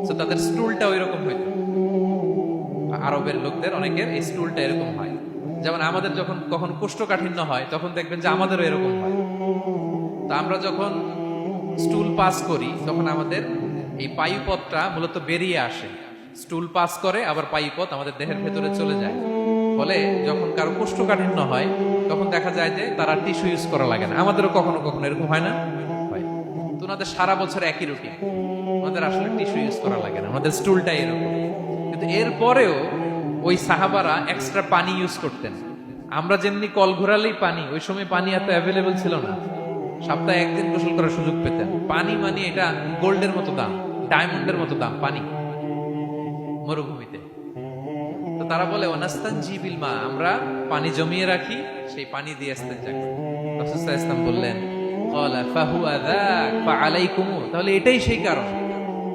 তো তাদের স্টুলটা ওই রকম হইতো। আরবের লোকদের অনেকের এই স্টুলটা এরকম হয়। যেমন আমাদের যখন কখন কোষ্ঠকাঠিন্য হয়, তখন দেখবেন যে আমাদেরও এরকম হয়। তা আমরা যখন স্টুল পাস করি, তখন আমাদের এই পায়ুপথটা মূলত বেরিয়ে আসে, স্টুল পাস করে, আবার পায়ুপথ আমাদের দেহের ভেতরে চলে যায়। ফলে যখন কারো কোষ্ঠকাঠিন্য হয়, তখন দেখা যায় যে তারা টিস্যু ইউজ করা লাগে না। আমাদেরও কখনো কখনো এরকম হয় না? হয়। তো ওনাদের সারা বছর একই রুটিন, ওনাদের আসলে টিস্যু ইউজ করা লাগে না, ওনাদের স্টুলটাই এরকম। কিন্তু এরপরেও ওই সাহাবারা এক্সট্রা পানি ইউজ করতেন। আমরা যেমনি কল ঘোরালেই পানি, ওই সময় পানি এত অ্যাভেলেবল ছিল না, সপ্তাহে একদিন গোসল করার সুযোগ পেতেন। পানি মানে এটা গোল্ডের মতো দাম, ডায়মন্ডের মতো দাম পানি মরুভূমিতে। তো তারা বলে, ওয়ানাস্তানজি বিল মা, আমরা পানি জমিয়ে রাখি, সেই পানি দিয়ে ইস্তেনজা করি। রাসূল সাল্লাল্লাহু আলাইহি ওয়াসাল্লাম বললেন, ক্বালা ফাহুয়া যাক ফাআলাইকুম, তাহলে এটাই সেই কারণ,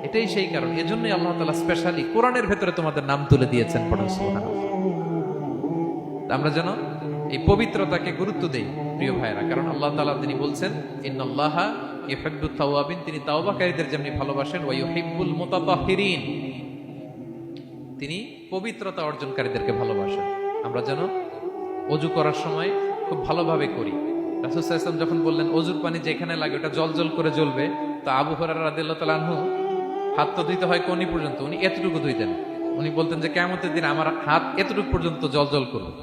এটাই সেই কারণ, এজন্যই আল্লাহ তাআলা স্পেশালি কোরআনের ভেতরে তোমাদের নাম তুলে দিয়েছেন। পড়ুন সুবহানাল্লাহ। আমরা যেন এই পবিত্রতাকে গুরুত্ব দেই প্রিয় ভাইরা, কারণ আল্লাহ তাআলা তিনি বলছেন, ইন্নাল্লাহা ইউহিব্বুত তাওয়াবিন, তিনি তাওবাকারীদের যেমনি ভালোবাসেন, ওয়া ইউহিব্বুল মুতাতাহহিরিন, তিনি পবিত্রতা অর্জনকারীদেরকে ভালোবাসেন। আমরা যেন ওযু করার সময় খুব ভালোভাবে করি। রাসূল সাল্লাল্লাহু আলাইহি ওয়াসাল্লাম যখন বললেন ওযুর পানি যেখানে লাগে ওটা জল জল করে জ্বলবে, তো আবু হুরায়রা রাদিয়াল্লাহু তাআলা আনহু হাত তো ধুইতে হয় কোনি পর্যন্ত, উনি এতটুকু ধুইতেন। উনি বলতেন যে কিয়ামতের দিন আমার হাত এতটুকু পর্যন্ত জল জল করবে।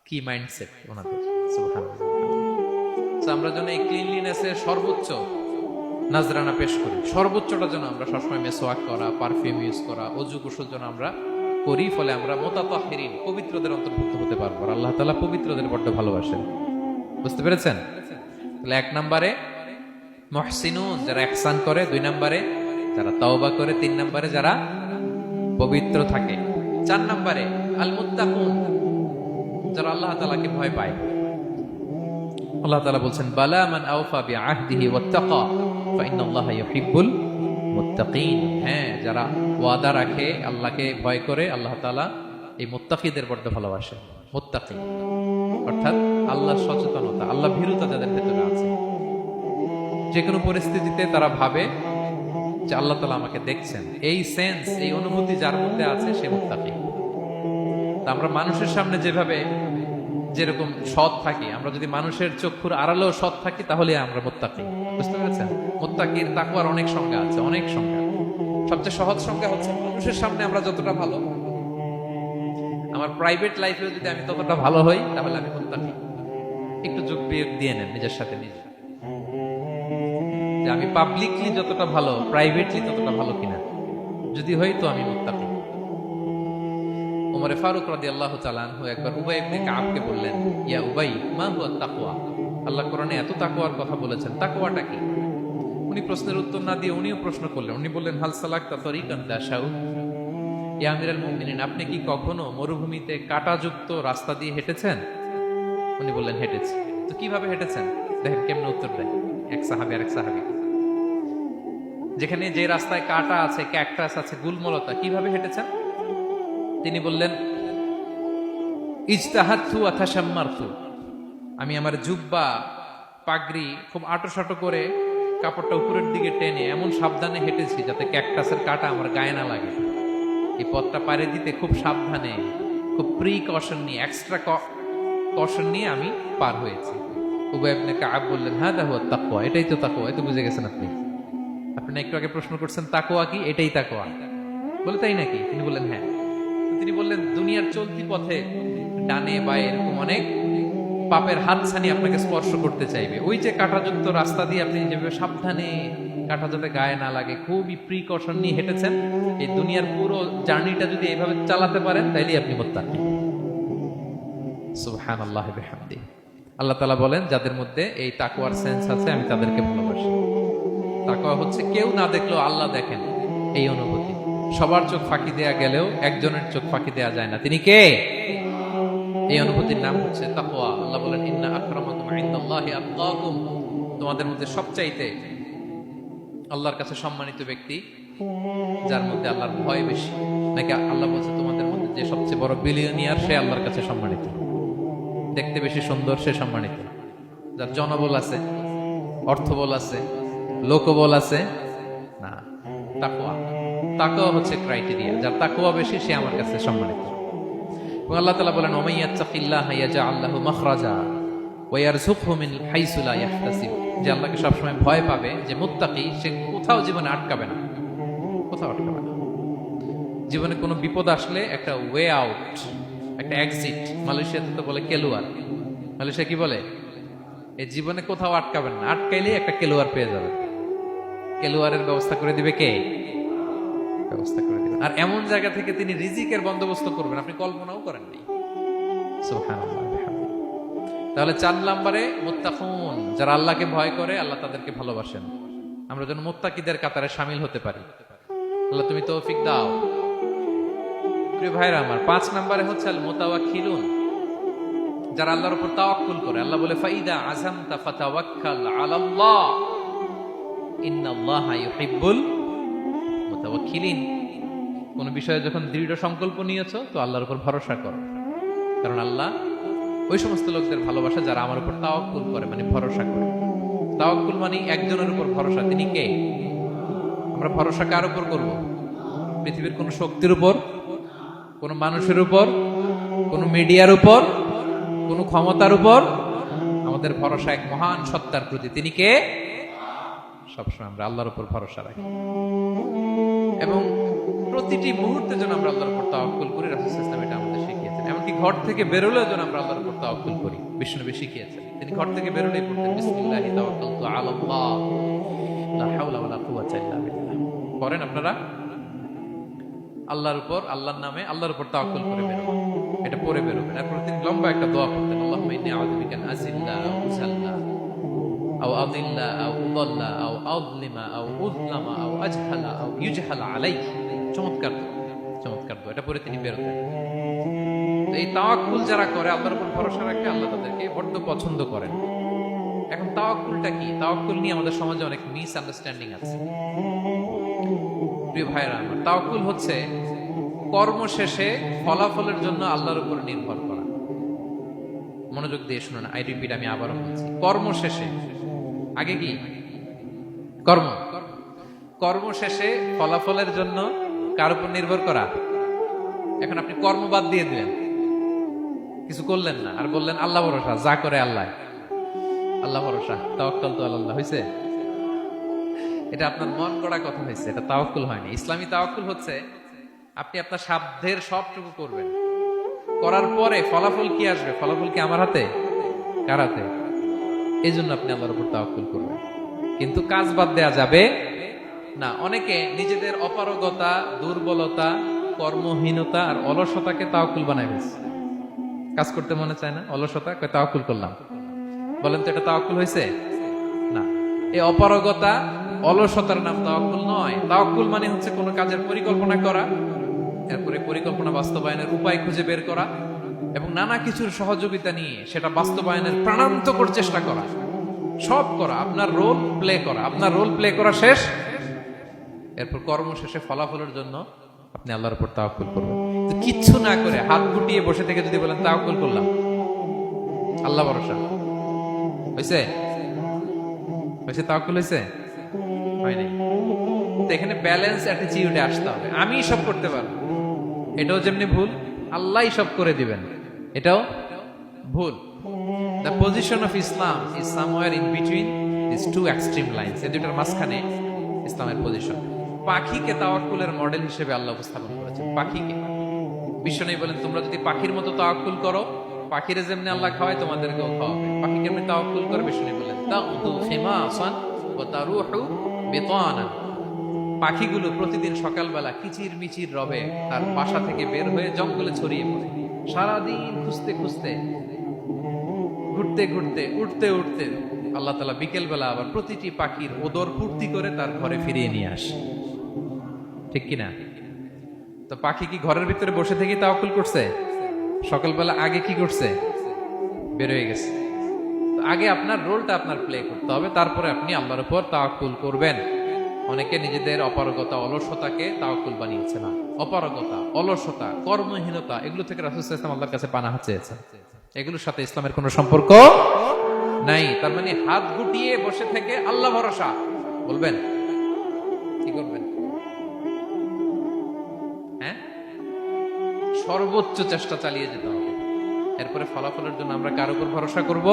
কি মাইন্ডসেট ওনাদের, সুবহানাল্লাহ। তো আমরা যেন এই ক্লিনলিনেসের সর্বোচ্চ নাজরানা পেশ করি, সর্বোচ্চটা যেন আমরা সবসময় মেসওয়াক করা, পারফিউম ইউজ করা, ওযু গোসল যেন আমরা করি। ফলে আমরা মুতাতাহহিরিন, পবিত্রদের অন্তর্ভুক্ত হতে পারবো। আর আল্লাহ তাআলা পবিত্রদের বড্ড ভালোবাসেন। বুঝতে পেরেছেন? তাহলে 1 নম্বরে মুহসিনুন, যারা ইহসান করে; 2 নম্বরে যারা তাওবা করে; 3 নম্বরে যারা পবিত্র থাকে; 4 নম্বরে আল মুত্তাকুন, যারা আল্লাহ তাআলাকে ভয় পায়। আল্লাহ তাআলা বলছেন, বালা মান আওফা বিআহদিহি ওয়াত্তাকা ফাইন্নাল্লাহা ইউহিব্বুল মুত্তাকিন। হ্যাঁ, যারা ওয়াদা রাখে, আল্লাহকে ভয় করে, আল্লাহ তাআলা এই মুত্তাকিদের বড্ড ভালোবাসে। মুত্তাকি অর্থাৎ আল্লাহর সচেতনতা, আল্লাহ ভীরুতা যাদের ভেতরে আছে। যে কোনো পরিস্থিতিতে তারা ভাবে যে আল্লাহ তাআলা আমাকে দেখছেন, এই সেন্স, এই অনুভূতি যার মধ্যে আছে সে মুত্তাকি। আমরা মানুষের সামনে যেভাবে যেরকম সৎ থাকি, আমরা যদি মানুষের চক্ষুর আড়ালেও সৎ থাকি, তাহলে আমরা মুত্তাকি। বুঝতে পেরেছেন? মুত্তাকির তাকওয়ার অনেক সংজ্ঞা আছে, অনেক সংজ্ঞা। সবচেয়ে সহজ সংজ্ঞা হচ্ছে, মানুষের সামনে আমরা যতটা ভালো, আমার প্রাইভেট লাইফেও যদি আমি ততটা ভালো হই, তাহলে আমি মুত্তাকি। একটু যোগ বিয়োগ দিয়ে নেন নিজের সাথে নিজে, যে আমি পাবলিকলি যতটা ভালো প্রাইভেটলি ততটা ভালো কিনা, যদি হই তো আমি মুত্তাকি। ওমরে ফারুক রাদিয়াল্লাহু তাআলা আনহু একবার উবাই ইবনে কাবকে বললেন, ইয়া উবাই মা হুয়া তাকওয়া, আল্লাহ কোরআনে এত তাকওয়ার কথা বলেছেন, তাকওয়াটা কি? উনি প্রশ্নের উত্তর না দিয়ে উনিও প্রশ্ন করলেন। উনি বললেন, হাল সালাকতা তরিকান তাশাউ, ইয়া আমিরাল মুমিনিন, আপনি কি কখনো মরুভূমিতে কাঁটাযুক্ত রাস্তা দিয়ে হেঁটেছেন? উনি বললেন, হেঁটেছি। তো কিভাবে হেঁটেছেন? দেখেন কেমনে উত্তর দেয় এক সাহাবী আর এক সাহাবী। যেখানে যে রাস্তায় কাঁটা আছে, ক্যাকটাস আছে, গুলমলতা, কিভাবে হেঁটেছেন? তিনি বললেন, ইজতাহাদতু ওয়া তাশাম্মারতু, আমি আমার জুব্বা পাগড়ি খুব আঁটো করে কাপড়টা উপরের দিকে টেনে এমন সাবধানে হেঁটেছি যাতে ক্যাকটাসের কাঁটা আমার গায়ে না লাগে। এই পথটা পাড়ি দিতে খুব সাবধানে, খুব প্রিকশন নিয়ে, এক্সট্রা কশন নিয়ে আমি পার হয়েছি। উবাই ইবনে কাব বললেন, হাদা হুয়া তাকওয়া, এটাই তো তাকওয়া। এই তো বুঝে গেছেন আপনি। আপনি একটু আগে প্রশ্ন করছেন তাকওয়া কি, এটাই তাকওয়া। বলে তাই নাকি? তিনি বললেন হ্যাঁ। তিনি বললেন, দুনিয়ার চলতি পথে ডানে বায়ে এরকম অনেক পাপের হাতছানি আপনাকে স্পর্শ করতে চাইবে। ওই যে কাঁটাযুক্ত রাস্তা দিয়ে আপনি যেভাবে সাবধানে, কাঁটা যাতে গায়ে না লাগে, খুবই প্রিকশন নিয়ে হেঁটেছেন, এই দুনিয়ার পুরো জার্নিটা যদি এইভাবে চালাতে পারেন তাইলে আপনি মুত্তাকি। সুবহানাল্লাহ ওয়া বিহামদিহি। আল্লাহ তাআলা বলেন, যাদের মধ্যে এই তাকওয়ার সেন্স আছে আমি তাদেরকে ভালোবাসি। তাকওয়া হচ্ছে কেউ না দেখলেও আল্লাহ দেখেন, এই অনুভূতি। সবার চোখ ফাঁকি দেয়া গেলেও একজনের চোখ ফাঁকি দেয়া যায় না। তিনি কে? এই অনুভূতির নাম হচ্ছে তাকওয়া। আল্লাহ বলেন, ইন্না আকরামাকুম ইনদাল্লাহি আতকাকুম, তোমাদের মধ্যে সবচাইতে আল্লাহর কাছে সম্মানিত ব্যক্তি যার মধ্যে আল্লাহর ভয় বেশি। নাকি আল্লাহ বলছে, তোমাদের মধ্যে যে সবচেয়ে বড় বিলিয়নিয়ার সে আল্লাহর কাছে সম্মানিত, দেখতে বেশি সুন্দর সে সম্মানিত। যার জনবল আছে, অর্থবল আছে, লোকবল আছে না, তাকওয়া। তাকওয়া হচ্ছে ক্রাইটেরিয়া। যার তাকওয়া বেশি সে আমার কাছে সম্মানিত। এবং আল্লাহ তাআলা বলেন, ওয়া মাইয়াত্তাকিল্লাহা ইয়াজআল লাহু মাখরাজা ওয়া ইয়ারযুকহু মিন হাইসু লা ইয়াহতাসিব, যে আল্লাহকে সবসময় ভয় পাবে, যে মুত্তাকি, সে কোথাও জীবনে আটকাবে না, কোথাও আটকাবে না। জীবনে কোনো বিপদ আসলে একটা ওয়ে আউট, একটা এক্সিট। মালয়েশিয়াতে তো বলে কেলুয়ার। মালয়েশিয়া কি বলে? এই জীবনে কোথাও আটকাবেন না, আটকাইলেই একটা কেলুয়ার পেয়ে যাবেন। কেলুয়ারের ব্যবস্থা করে দিবে কে? ব্যবস্থা করে দিবেন। আর এমন জায়গা থেকে তিনি রিজিকের বন্দোবস্ত করবেন আপনি কল্পনাও করেননি। সুবহানাল্লাহ। তাহলে 4 নম্বরে মুত্তাকুন, যারা আল্লাহকে ভয় করে আল্লাহ তাদেরকে ভালোবাসেন। আমরা যেন মুত্তাকিদের কাতারে শামিল হতে পারি। আল্লাহ তুমি তৌফিক দাও। প্রিয় ভাইরা আমার, 5 নম্বরে হচ্ছে আল মুতাওয়াক্কিলুন, যারা আল্লাহর উপর তাওয়াক্কুল করে। আল্লাহ বলে, ফাইদা আযামতা ফাতাওয়াক্কাল আলাল্লাহ ইন্নাল্লাহা ইউহিব্বুল মুতাওয়াক্কিলিন। কোন বিষয়ে যখন দৃঢ় সংকল্প নিয়েছো তো আল্লাহর উপর ভরসা করো, কারণ আল্লাহ ওই সমস্ত লোকদের ভালোবাসা যারা আমার উপর তাওয়াক্কুল করে, মানে ভরসা করে। তাওয়াক্কুল মানে একজনের উপর ভরসা। তিনি কে? আমরা ভরসা কার উপর করব? পৃথিবীর কোন শক্তির উপর, কোন মানুষের উপর, কোন মিডিয়ার উপর, কোন ক্ষমতার উপর? আমাদের ভরসা এক মহান সত্তার প্রতি। তিনি কে? সবসময় আমরা আল্লাহর উপর ভরসা রাখি এবং প্রতিটি মুহূর্তে যেন আমরা আল্লাহর উপর তাওয়াক্কুল করি। রাসূল সাল্লাল্লাহু আলাইহি ওয়াসাল্লাম এটা আমাদের শিখিয়েছেন। এমনকি ঘর থেকে বেরোলেও যেন আমরা আল্লাহর উপর তাওয়াক্কুল করি, বিশ্বনবী শিখিয়েছেন। তিনি ঘর থেকে বেরোলেই পড়তেন, বিসমিল্লাহি তাওয়াক্কালতু আলাল্লাহ লা হাওলা ওয়ালা কুওয়াতা ইল্লা বিল্লাহ। পড়েন আপনারা, আল্লাহর উপর, আল্লাহর নামে, আল্লাহর উপর তাওয়াক্কুল করে বেরোবেন। এটা পড়ে বেরোবেন। এরপর তিনি লম্বা একটা দোয়া পড়তেন, আল্লাহুম্মা ইন্নী আউযু বিকা আন আযিল্লা আও উযাল্লা আও আযিল্লা আও উযাল্লা আও আযলিমা আও উযলামা আও আজহালা আও ইউজহালা আলাইহি। চমৎকার, চমৎকার দোয়া। এটা পড়ে তিনি বেরোতেন। এই তাওয়াক্কুল যারা করে, আল্লাহর উপর ভরসা রাখে, আল্লাহ তাদেরকে বড্ড পছন্দ করেন। এখন তাওয়াক্কুলটা কি? তাওয়াক্কুল নিয়ে আমাদের সমাজে অনেক মিস আন্ডারস্ট্যান্ডিং আছে। প্রিয় ভাইরা আমার, তাওয়াক্কুল হচ্ছে কর্ম শেষে ফলাফলের জন্য আল্লাহর উপর নির্ভর করা। মনোযোগ দিয়ে শুনুন, আই রিপিট, আমি আবারও বলছি, কর্ম শেষে, আগে কি কর্ম, কর্ম শেষে ফলাফলের জন্য কার উপর নির্ভর করা? এখন আপনি কর্ম বাদ দিয়ে দিলেন, কিছু করলেন না, আর বললেন আল্লাহ ভরসা, যা করে আল্লাহ, আল্লাহ ভরসা, তাওয়াক্কালতু আলাল্লাহ হইছে? এটা আপনার মন গড়া কথা হয়েছে, এটা তাওয়াক্কুল হয়নি। ইসলামী তাওয়াক্কুল হচ্ছে আপনি আপনার সাধ্যের সবটুকু করবেন, করার পরে ফলাফল কি আসবে, ফলাফল কি আমার হাতে, কার হাতে? এই জন্য আপনি আল্লাহর উপর তাওয়াক্কুল করবেন। কিন্তু কাজ বাদ দেয়া যাবে না। অনেকে নিজেদের অপারগতা, দুর্বলতা, কর্মহীনতা আর অলসতাকে তাওয়াক্কুল বানায় ফেলছে। কাজ করতে মনে চায় না, অলসতা, তাওয়াক্কুল করলাম। বলেন তো এটা তাওয়াক্কুল হয়েছে? না। এই অপারগতা, অলসতার নাম তাওয়াক্কুল নয়। তাওয়াক্কুল মানে হচ্ছে কোনো কাজের পরিকল্পনা করা, এরপরে পরিকল্পনা বাস্তবায়নের উপায় খুঁজে বের করা এবং নানা কিছুর সহযোগিতা নিয়ে সেটা বাস্তবায়নের প্রাণান্তকর চেষ্টা করা, সব করা, আপনার রোল প্লে করা। আপনার রোল প্লে করা শেষ, এরপর কর্ম শেষে ফলাফলের জন্য আপনি আল্লাহর উপর তাওয়াক্কুল করবেন। কিচ্ছু না করে হাত গুটিয়ে বসে থেকে যদি বলেন তাওয়াক্কুল করলাম, আল্লাহ ভরসা, হয়েছে? হয়েছে? তাওয়াক্কুল হয়েছে? হয় নাই। তো এখানে ব্যালেন্স অ্যাটিটিউডে আসতে হবে। আমি সব করতে পারবো, এটাও যেমনি ভুল, আল্লাহই সব করে দিবেন, এটাও ভুল। The position of Islam is somewhere in between these two extreme lines. এই দুটার মাঝখানে ইসলামের পজিশন। পাখিকে তাওয়াক্কুলের মডেল হিসেবে আল্লাহ উপস্থাপন করেছেন। পাখিকে বিশ্বনবী বলেন, তোমরা যদি পাখির মতো তাওয়াক্কুল করো, পাখিরে যেমনি আল্লাহ খাওয়ায় তোমাদেরকেও খাওয়াবে। পাখি কেমনি তাওয়াক্কুল করে? বিশ্বনবী বলেন, তাউদু খিমাসান ওয়া তারুহু বিতানান। পাখিগুলো প্রতিদিন সকালবেলা কিচির মিচির রবে তার বাসা থেকে বের হয়ে জঙ্গলে ছড়িয়ে পড়ে, সারাদিন খুঁজতে খুঁজতে, ঘুরতে ঘুরতে, উঠতে উঠতে আল্লাহ তাআলা বিকেল বেলা আবার প্রতিটি পাখির ওদর পূর্তি করে তার ঘরে ফিরিয়ে নিয়ে আসে। ঠিক কিনা? তো পাখি কি ঘরের ভিতরে বসে থেকে তাওয়াক্কুল করছে? সকালবেলা আগে কি করছে? বের হয়ে গেছে। তো আগে আপনার রোলটা আপনার প্লে করতে হবে, তারপরে আপনি আল্লাহর উপর তাওয়াক্কুল করবেন। অনেকে নিজেদের অপারগতা, অলসতাকে তাওয়াক্কুল বানিয়েছে না। অপারগতা, অলসতা, কর্মহীনতা, এগুলো থেকে রাসূল সাল্লাল্লাহু আলাইহি ওয়াসাল্লাম আল্লাহর কাছে পানাহ চেয়েছেন। এগুলোর সাথে ইসলামের কোনো সম্পর্ক নাই। তার মানে হাত গুটিয়ে বসে থেকে আল্লাহ ভরসা বলবেন, কি করবেন? হ্যাঁ, সর্বোচ্চ চেষ্টা চালিয়ে যেতে হবে। এরপরে ফলাফলের জন্য আমরা কার উপর ভরসা করব?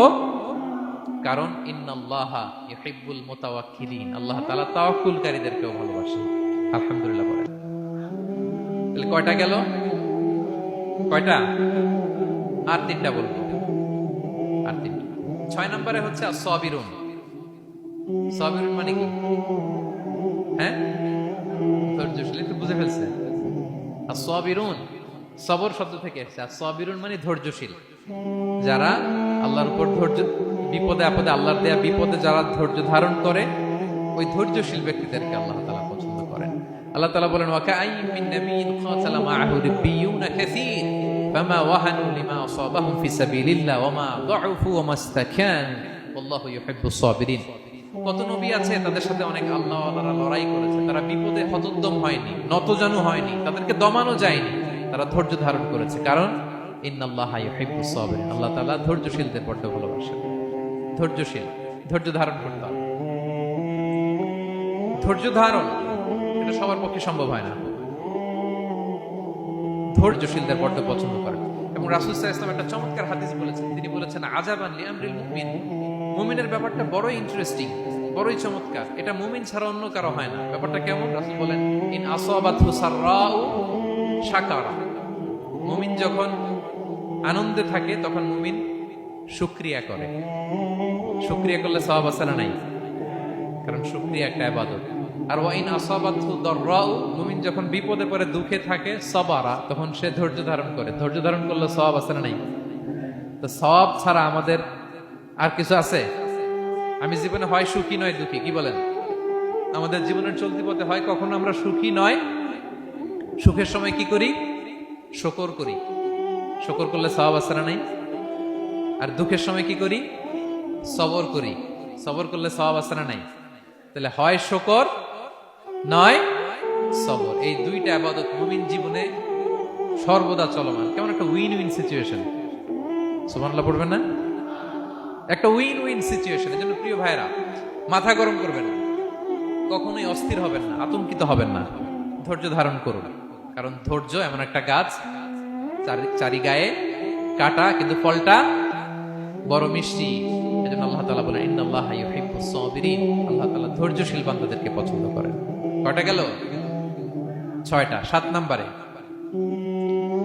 কারণ ইন্নাল্লাহা ইউহিব্বুল মুতাওয়াক্কিলিন, আল্লাহ তাআলা তাওয়াক্কুলকারীদেরকেও ভালোবাসেন। আলহামদুলিল্লাহ বলেন। তাহলে কয়টা গেল? কয়টা? আর তিনটা বলবো, আর তিনটা। 6 নম্বরে হচ্ছে as-সাবিরুন। সাবিরুন মানে কি? হ্যাঁ, ধৈর্যশীল। তো বুঝে ফেলছে। as-সাবিরুন সবর শব্দ থেকে এসেছে। as-সাবিরুন মানে ধৈর্যশীল। যারা আল্লাহর উপর ধৈর্য, বিপদে আপদে আল্লাহর দেয়া বিপদে যারা ধৈর্য ধারণ করে, ওই ধৈর্যশীল ব্যক্তিদেরকে আল্লাহ তাআলা পছন্দ করেন। আল্লাহ তাআলা বলেন, ওয়া কাআইয়্যিম মিন নাবিয়্যিন কাতালা মা'আহু রিব্বিয়ুনা কাসীর ফামা ওয়াহানু লিমা আসাবাহুম ফি সাবিলিল্লাহ ওয়া মা দাউফু ওয়া মাস্তাকানু ওয়াল্লাহু ইউহিব্বুস সাবিরিন। কত নবী আছে, তাদের সাথে অনেক আল্লাহওয়ালারা লড়াই করেছে, তারা বিপদে হতোদ্যম হয়নি, নতজানু হয়নি, তাদেরকে দমানো যায়নি, তারা ধৈর্য ধারণ করেছে। কারণ ইন্নাল্লাহা ইউহিব্বুস সাবিরিন, আল্লাহ তাআলা ধৈর্যশীলদের বড় ভালোবাসেন। ধৈর্যশীল, ধৈর্য ধারণ করতে হবে। ধৈর্য ধারণ এটা সবার পক্ষে সম্ভব হয় না। ধৈর্যশীলদের বড় পছন্দ করেন। এবং রাসূল সাল্লাল্লাহু আলাইহি ওয়াসাল্লাম একটা চমৎকার হাদিস বলেছেন। তিনি বলেছেন, আজাবান লিআমরিল মুমিন, মুমিনের ব্যাপারটা বড়ই ইন্টারেস্টিং, বড়ই চমৎকার। এটা মুমিন ছাড়া অন্য কারো হয় না। ব্যাপারটা কেমন? রাসূল বলেন, ইন আসাবাতহু সাররাউ শাকারা। মুমিন যখন আনন্দে থাকে তখন মুমিন শুকরিয়া করে। শুকরিয়া করলে সওয়াব আছে না নাই? কারণ শুকরিয়া একটা ইবাদত। আর ওয়া ইন আসাবাতহু দাররাউ, মুমিন যখন বিপদে পড়ে দুঃখে থাকে, সাবারা, তখন সে ধৈর্য ধারণ করে। ধৈর্য ধারণ করলে সওয়াব আছে না নাই? তো সওয়াব ছাড়া আমাদের আর কিছু আছে? আমি জীবনে হয় সুখী নয় দুঃখী, কি বলেন? আমাদের জীবনের চলতি পথে হয় কখনো আমরা সুখী নয়, সুখের সময় কি করি? শুকর করি। শুকর করলে সওয়াব আছে না নাই? আর দুঃখের সময় কি করি? সবর করি। সবর করলে সওয়াব আছে না নাই? তাহলে হয় শুকর নয় সবর। এই দুইটা ইবাদত মুমিন জীবনে সর্বদা চলমান। কেমন একটা উইন উইন সিচুয়েশন। সুবহানাল্লাহ পড়বেন না? একটা উইন উইন সিচুয়েশন। এজন্য প্রিয় ভাইরা, মাথা গরম করবেন না, কখনোই অস্থির হবেন না, আতঙ্কিত হবেন না, ধৈর্য ধারণ করুন। কারণ ধৈর্য এমন একটা গাছ, চারি গায়ে কাটা, কিন্তু ফলটা বড় মিষ্টি। এজন্য আল্লাহ তাআলা বলেন, ইন্নাল্লাহা ইউহিব্বুস সাবিরিন, আল্লাহ তাআলা ধৈর্যশীল বান্দাদেরকে পছন্দ করেন। কয়টা গেল? 6টা। 7 নম্বরে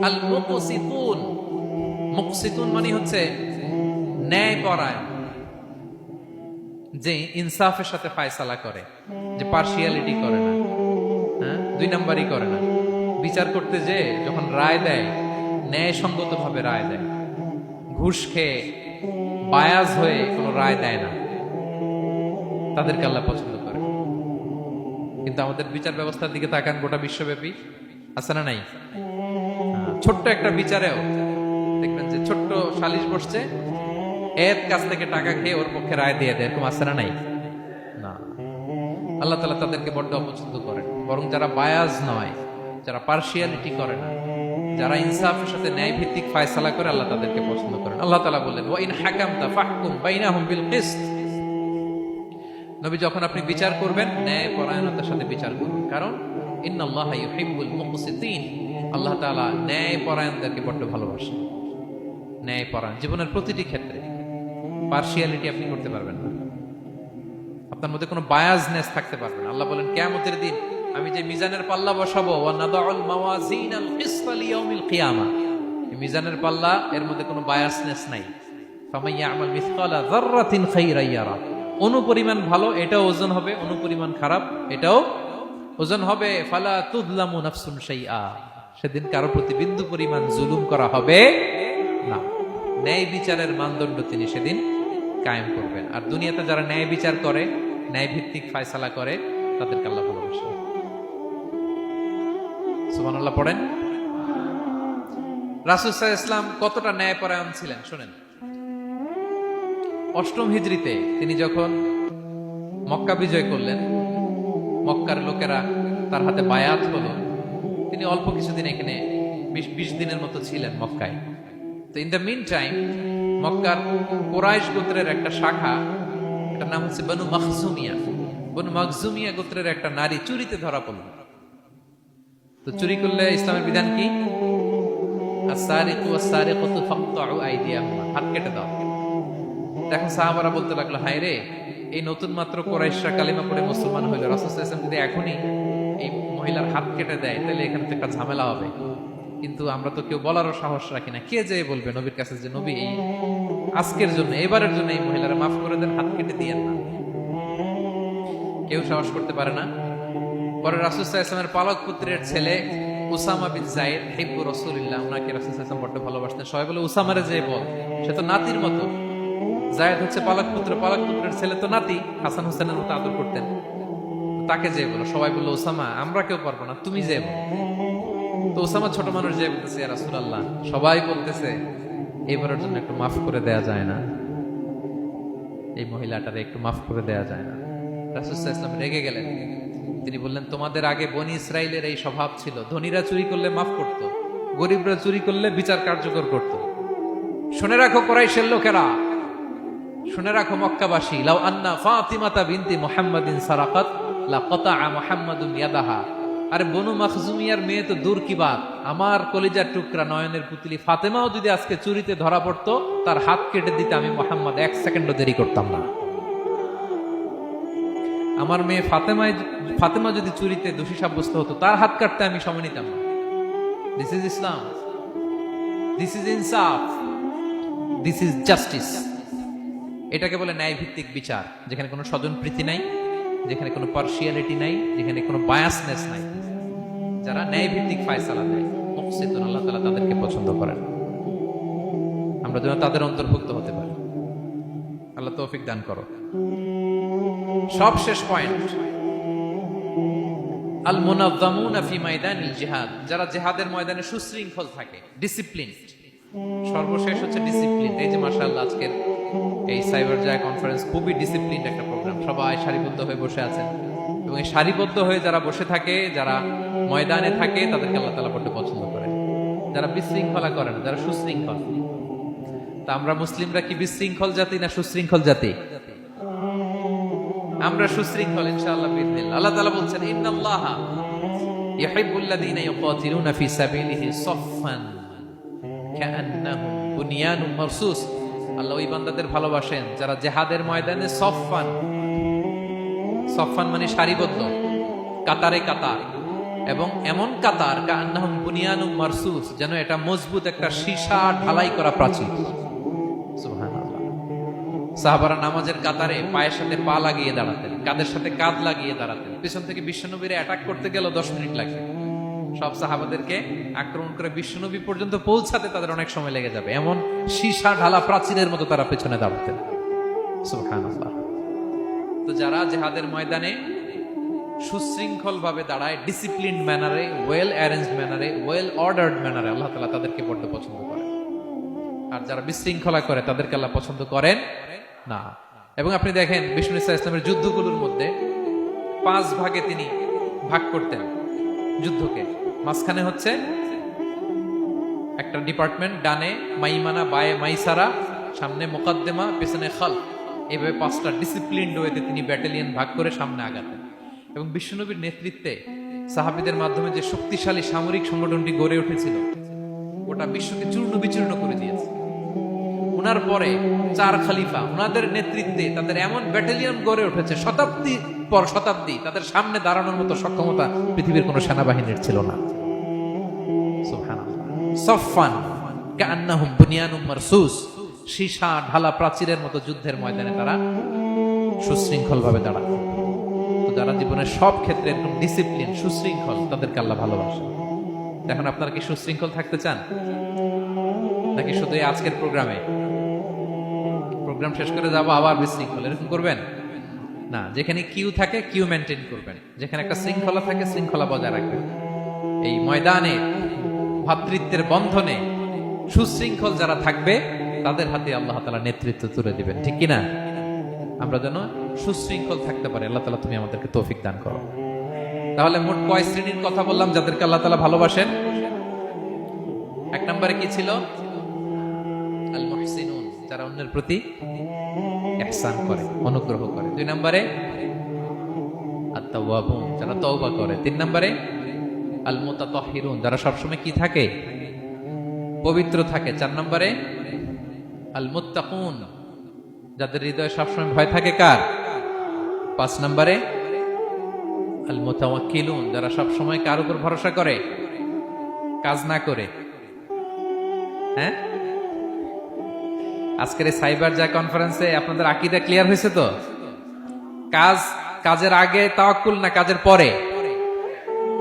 আল মুকসিতুন। মুকসিতুন মানে হচ্ছে ন্যায়পরায়ণ। যে ইনসাফের সাথে ফায়সালা করে, যে পার্সিয়ালিটি করে না, হ্যাঁ, দুই নাম্বারই করে না। বিচার করতে যে যখন রায় দেয় ন্যায়সঙ্গত ভাবে রায় দেয়, ঘুষ খেয়ে বায়াজ হয়ে কোনো রায় দেয় না, তাদেরকে আল্লাহ পছন্দ করে। কিন্তু আমাদের বিচার ব্যবস্থার দিকে তাকান, গোটা বিশ্বব্যাপী আছে না নাই? ছোট্ট একটা বিচারেও দেখবেন যে ছোট্ট সালিশ বসছে, এর কাছ থেকে টাকা খেয়ে ওর পক্ষে রায় দিয়ে দেয়, এরকম আছে না নাই? না, আল্লাহ তাআলা তাদেরকে বড্ড অপছন্দ করেন। বরং যারা বায়াজ নয়, যারা পার্সিয়ালিটি করে না, যারা ইনসাফের সাথে ন্যায় ভিত্তিক ফায়সালা করে, আল্লাহ তাদেরকে পছন্দ করেন। আল্লাহ তাআলা বলেন, ওয়া ইন হাকামতা ফাহকুম বাইনাহুম বিল কিসত। নবী, যখন আপনি বিচার করবেন ন্যায় পরায়ণতার সাথে বিচার করবেন, কারণ ইন্নাল্লাহা ইউহিব্বুল মুকসিতিন, আল্লাহ তাআলা ন্যায় পরায়ণদেরকে বড্ড ভালোবাসেন। ন্যায় পরায়ণ জীবনের প্রতিটি ক্ষেত্রে। পার্সিয়ালিটি আপনি করতে পারবেন না, আপনার মধ্যে কোনো বায়াসনেস থাকতে পারবে না। আল্লাহ বলেন, কিয়ামতের দিন আমি যে মিজানের পাল্লা বসাবো, ওয়া নাদাউল মাওয়াজিনাল কিসত লিয়াউমিল কিয়ামা, এই মিজানের পাল্লা, এর মধ্যে কোনো বায়াসনেস নাই। ফামান ইয়ামাল মিসকালা যাররাতিন খাইরান ইয়ারা, অনুপরিমাণ ভালো এটাও ওজন হবে, অনুপরিমাণ খারাপ এটাও ওজন হবে। ফালা তুযলামু নাফসুন শাইআ, সেদিন কারো প্রতি বিন্দু পরিমাণ জুলুম করা হবে না। ন্যায় বিচারের মানদণ্ড তিনি সেদিন কায়েম করবেন। আর দুনিয়াতে যারা ন্যায় বিচার করে, ন্যায় ভিত্তিক ফায়সালা করে, তাদেরকে আল্লাহ ভালোবাসেন। সুবহানাল্লাহ পড়েন। রাসূল সাল্লাল্লাহু আলাইহি ওয়াসাল্লাম কতটা ন্যায়পরায়ণ ছিলেন শুনেন। অষ্টম হিজরিতে তিনি যখন মক্কা বিজয় করলেন, মক্কার লোকেরা তার হাতে বায়াত হলো, তিনি অল্প কিছুদিন এখানে 20 দিনের মতো ছিলেন মক্কায়। তো ইন দ্য মিন টাইম মক্কার কুরাইশ গোত্রের একটা শাখা, এটার নাম হচ্ছে বনু মাখজুমিয়া, বনু মাখজুমিয়া গোত্রের একটা নারী চুরিতে ধরা পড়ল। তো চুরি করলে ইসলামের বিধান কি? আস-সারিকু ওয়াস-সারিকাতু ফাকতাউ আইদিয়াহুমা, হাত কেটে দাও। এখন সাহাবারা বলতে লাগলো, হায় রে, এই নতুন মাত্র কুরাইশরা কালিমা পড়ে মুসলমান হইল, রাসূল সাল্লাল্লাহু আলাইহি ওয়াসাল্লাম যদি এখনই এই মহিলার হাত কেটে দেয়, তাহলে এখানে তো একটা ঝামেলা হবে। কিন্তু আমরা তো কেউ বলারও সাহস রাখি না। কে যে বলবে নবীর কাছে যে নবী, এই আজকের জন্য, এবারের জন্য এই মহিলারা মাফ করে দেন, হাত কেটে দিয়েন না। কেউ সাহস করতে পারে না। পরে রাসূল সাল্লাল্লাহু আলাইহি ওয়াসাল্লামের পালক পুত্রের ছেলে উসামা বিন যায়েদ, হিব্বু রাসূলুল্লাহ, ওনাকে রাসূল সাল্লাল্লাহু আলাইহি ওয়াসাল্লাম বড় ভালোবাসতেন। সবাই বলে উসামারে যে বল, সে তো নাতির মতো। যায়েদ হচ্ছে পালক পুত্র, পালক পুত্রের ছেলে তো নাতি, হাসান হোসেনের মতো আদর করতেন। তাকে যে বলো, সবাই বললো উসামা, আমরা কেউ পারবো না, তুমি যে বলো। তো ওসামা ছোট মানুষ যে বলতেছে, ইয়া রাসূলুল্লাহ, সবাই বলতেছে এবারের জন্য একটু মাফ করে দেয়া যায় না, এই মহিলাটারে একটু মাফ করে দেয়া যায় না। রাসূল সাল্লাল্লাহু আলাইহি ওয়াসাল্লাম রেগে গেলেন। তিনি বললেন, তোমাদের আগে বনি ইসরাইলের এই স্বভাব ছিল, ধনীরা চুরি করলে মাফ করত, গরিবরা চুরি করলে বিচার কার্যকর করত। শুনে রাখো কুরাইশের লোকেরা, শুনে রাখো মক্কাবাসী, লাউ আন্না ফাতিমাতা বিনতি মুহাম্মাদিন সারাকাত লাকাতা মুহাম্মাদুন ইয়াদাহা। আরে বনু মাখজুমিয়ার মেয়ে তো দূর কি বাত, আমার কলিজার টুকরা নয়নের পুতলি ফাতেমাও যদি আজকে চুরিতে ধরা পড়তো, তার হাত কেটে দিতে আমি মুহাম্মদ 1 সেকেন্ডও দেরি করতাম না। আমার মেয়ে ফাতেমা যদি চুরিতে দোষী সাব্যস্ত হতো, তার হাত কাটতে আমি সময় নিতাম না। This is Islam, this is ইনসাফ, দিস ইজ জাস্টিস। এটাকে বলে ন্যায় ভিত্তিক বিচার, যেখানে কোনো স্বজনপ্রীতি নাই, যেখানে কোনো পার্সিয়ালিটি নাই, যেখানে কোনো বায়াসনেস নাই। যারা ন্যায় ভিত্তিক ফায়সালা দেয়, মুকসিতুন, আল্লাহ তাআলা তাদেরকে পছন্দ করেন। আমরা যেন তাদের অন্তর্ভুক্ত হতে পারি। আল্লাহ তৌফিক দান করো। সবশেষ পয়েন্ট, আল মুনাজ্জামুনা ফি মাইদানিল জিহাদ, যারা জিহাদের ময়দানে সুশৃঙ্খল থাকে, ডিসিপ্লিনড। সর্বশেষ হচ্ছে ডিসিপ্লিন। এই যে মাশাআল্লাহ আজকের এই সাইবার জায় কনফারেন্স খুবই ডিসিপ্লিনড একটা প্রোগ্রাম, সবাই সারিবদ্ধ হয়ে বসে আছেন, এবং এই সারিবদ্ধ হয়ে যারা বসে থাকে, যারা ময়দানে থাকে, তাদেরকে আল্লাহ তাআলা বড় পছন্দ করে। যারা বিশৃঙ্খলা করে না, যারা সুশৃঙ্খল। তা আমরা মুসলিমরা কি বিশৃঙ্খল জাতি না সুশৃঙ্খল জাতি? আমরা সুশৃঙ্খল ইনশাআল্লাহ বিইذنিল্লাহ। আল্লাহ তাআলা বলছেন, ইন্নাল্লাহা ইউহিব্বুল্লাযীনা ইউকাতিলুনা ফি সাবিলিহি সাফফান কাআন্নাহুম বুনিয়ানুম মারসুস। আল্লাহ ওই বান্দাদের ভালোবাসেন যারা জিহাদের ময়দানে সফফান, সফফান মানে সারিবদ্ধ, কাতারে কাতার, এবং এমন কাতার কাআন্নাহুম বুনিয়ানুম মারসুস, যেন এটা মজবুত একটা সীসা ঢালাই করা প্রাচীর। সুবহানাল্লাহ। সাহাবারা নামাজের কাতারে পায়ের সাথে পা লাগিয়ে দাঁড়াতেন, কাঁধের সাথে কাঁধ লাগিয়ে দাঁড়াতেন। পিছন থেকে বিশ্বনবীরে অ্যাটাক করতে গেল 10 মিনিট লাগবে। সব সাহাবাদেরকে আক্রমণ করে বিশ্বনবী পর্যন্ত পৌঁছাতে তাদের অনেক সময় লেগে যাবে, এমন সীসা ঢালা প্রাচীরের মতো তারা পেছনে দাঁড়াতেন। সুবহানাল্লাহ। তো যারা জিহাদের ময়দানে সুশৃঙ্খল ভাবে দাঁড়ায়, ডিসিপ্লিন ম্যানারে, ওয়েল অ্যারেঞ্জ ম্যানারে, ওয়েল অর্ডার্ড ম্যানারে, আল্লাহ তাআলা তাদেরকে বড্ড পছন্দ করেন। আর যারা বিশৃঙ্খলা করে তাদেরকে আল্লাহ পছন্দ করেন না। এবং আপনি দেখেন বিষ্ণু ইসা ইসলামের যুদ্ধগুলোর মধ্যে 5 ভাগে তিনি ভাগ করতেন যুদ্ধকে। মাঝখানে হচ্ছে একটা ডিপার্টমেন্ট, ডানে মাইমানা, বায়ে মাইসারা, সামনে মোকাদ্দেমা, পেছনে খাল। এইভাবে 5টা ডিসিপ্লিনড ওয়েতে তিনি ব্যাটালিয়ন ভাগ করে সামনে আগাতেন। এবং বিশ্বনবীর নেতৃত্বে সাহাবীদের মাধ্যমে যে শক্তিশালী সামরিক সংগঠনটি গড়ে উঠেছিল, গোটা বিশ্বকে চূর্ণ বিচূর্ণ করে দিয়েছে। উনার পরে 4 খলিফা, উনাদের নেতৃত্বে তাদের এমন ব্যাটালিয়ন গড়ে উঠেছে, শতাব্দী পর শতাব্দী তাদের সামনে দাঁড়ানোর মতো সক্ষমতা পৃথিবীর কোন সেনাবাহিনীর ছিল না। সুবহানাল্লাহ। সফফান কান্নাহুম বুনিয়ানুম মারসুস, সীসা ঢালা প্রাচীরের মতো যুদ্ধের ময়দানে তারা সুশৃঙ্খল ভাবে দাঁড়াতো। তো যারা জীবনের সব ক্ষেত্রে একদম ডিসিপ্লিন, সুশৃঙ্খল, তাদেরকে আল্লাহ ভালোবাসে। এখন আপনারা কি সুশৃঙ্খল থাকতে চান, নাকি শুধু এই আজকের প্রোগ্রাম শেষ করে যাবো আবার বিশৃঙ্খল, এরকম করবেন না? যেখানে কিউ থাকে কিউ মেনটেন করবেন, যেখানে একটা শৃঙ্খলা থাকে শৃঙ্খলা বজায় রাখবেন। এই ময়দানে ভ্রাতৃত্বের বন্ধনে সুশৃঙ্খল যারা থাকবে তাদের হাতে আল্লাহ তাআলা নেতৃত্ব তুলে দিবেন, ঠিক কিনা? আমরা যেন সুশৃঙ্খল থাকতে পারি। আল্লাহ তাআলা তুমি আমাদেরকে তৌফিক দান করো। তাহলে মোট কয় শ্রেণীর কথা বললাম যাদেরকে আল্লাহ তাআলা ভালোবাসেন? 1 নম্বরে কি ছিল? আল মুহসিনুন, যারা অন্যের প্রতি ইহসান করে, অনুগ্রহ করে। 2 নম্বরে আত-তাওয়াবুন, যারা তওবা করে। 3 নম্বরে আল মুতাতাহহিরুন, যারা সবসময় কি থাকে? পবিত্র থাকে। 4 নম্বরে আল মুত্তাকুন, যাদের হৃদয়ে সবসময় ভয় থাকে কার? 5 নম্বরে আল মুতাওয়াক্কিলুন, যারা সবসময় কার উপর ভরসা করে, কাজ না করে। হ্যাঁ, আজকের এই সাইবার যা কনফারেন্সে আপনাদের আকীদা ক্লিয়ার হয়েছে তো? কাজের আগে তাওয়াক্কুল না কাজের পরে?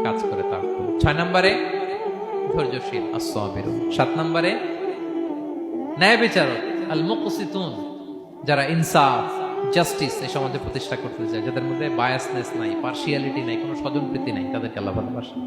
কাজ করে তাওয়াক্কুল। 6 নম্বরে ধৈর্যশীল, আস-সাবিরুন। 7 নম্বরে ন্যায় বিচারক, আল মুকসিতুন, যারা ইনসাফ, জাস্টিস এই সমাজে প্রতিষ্ঠা করতে চায়, যাদের মধ্যে বায়াসনেস নাই, পার্সিয়ালিটি নাই, কোনো স্বজনপ্রীতি নাই, তাদেরকে আল্লাহ ভালোবাসে।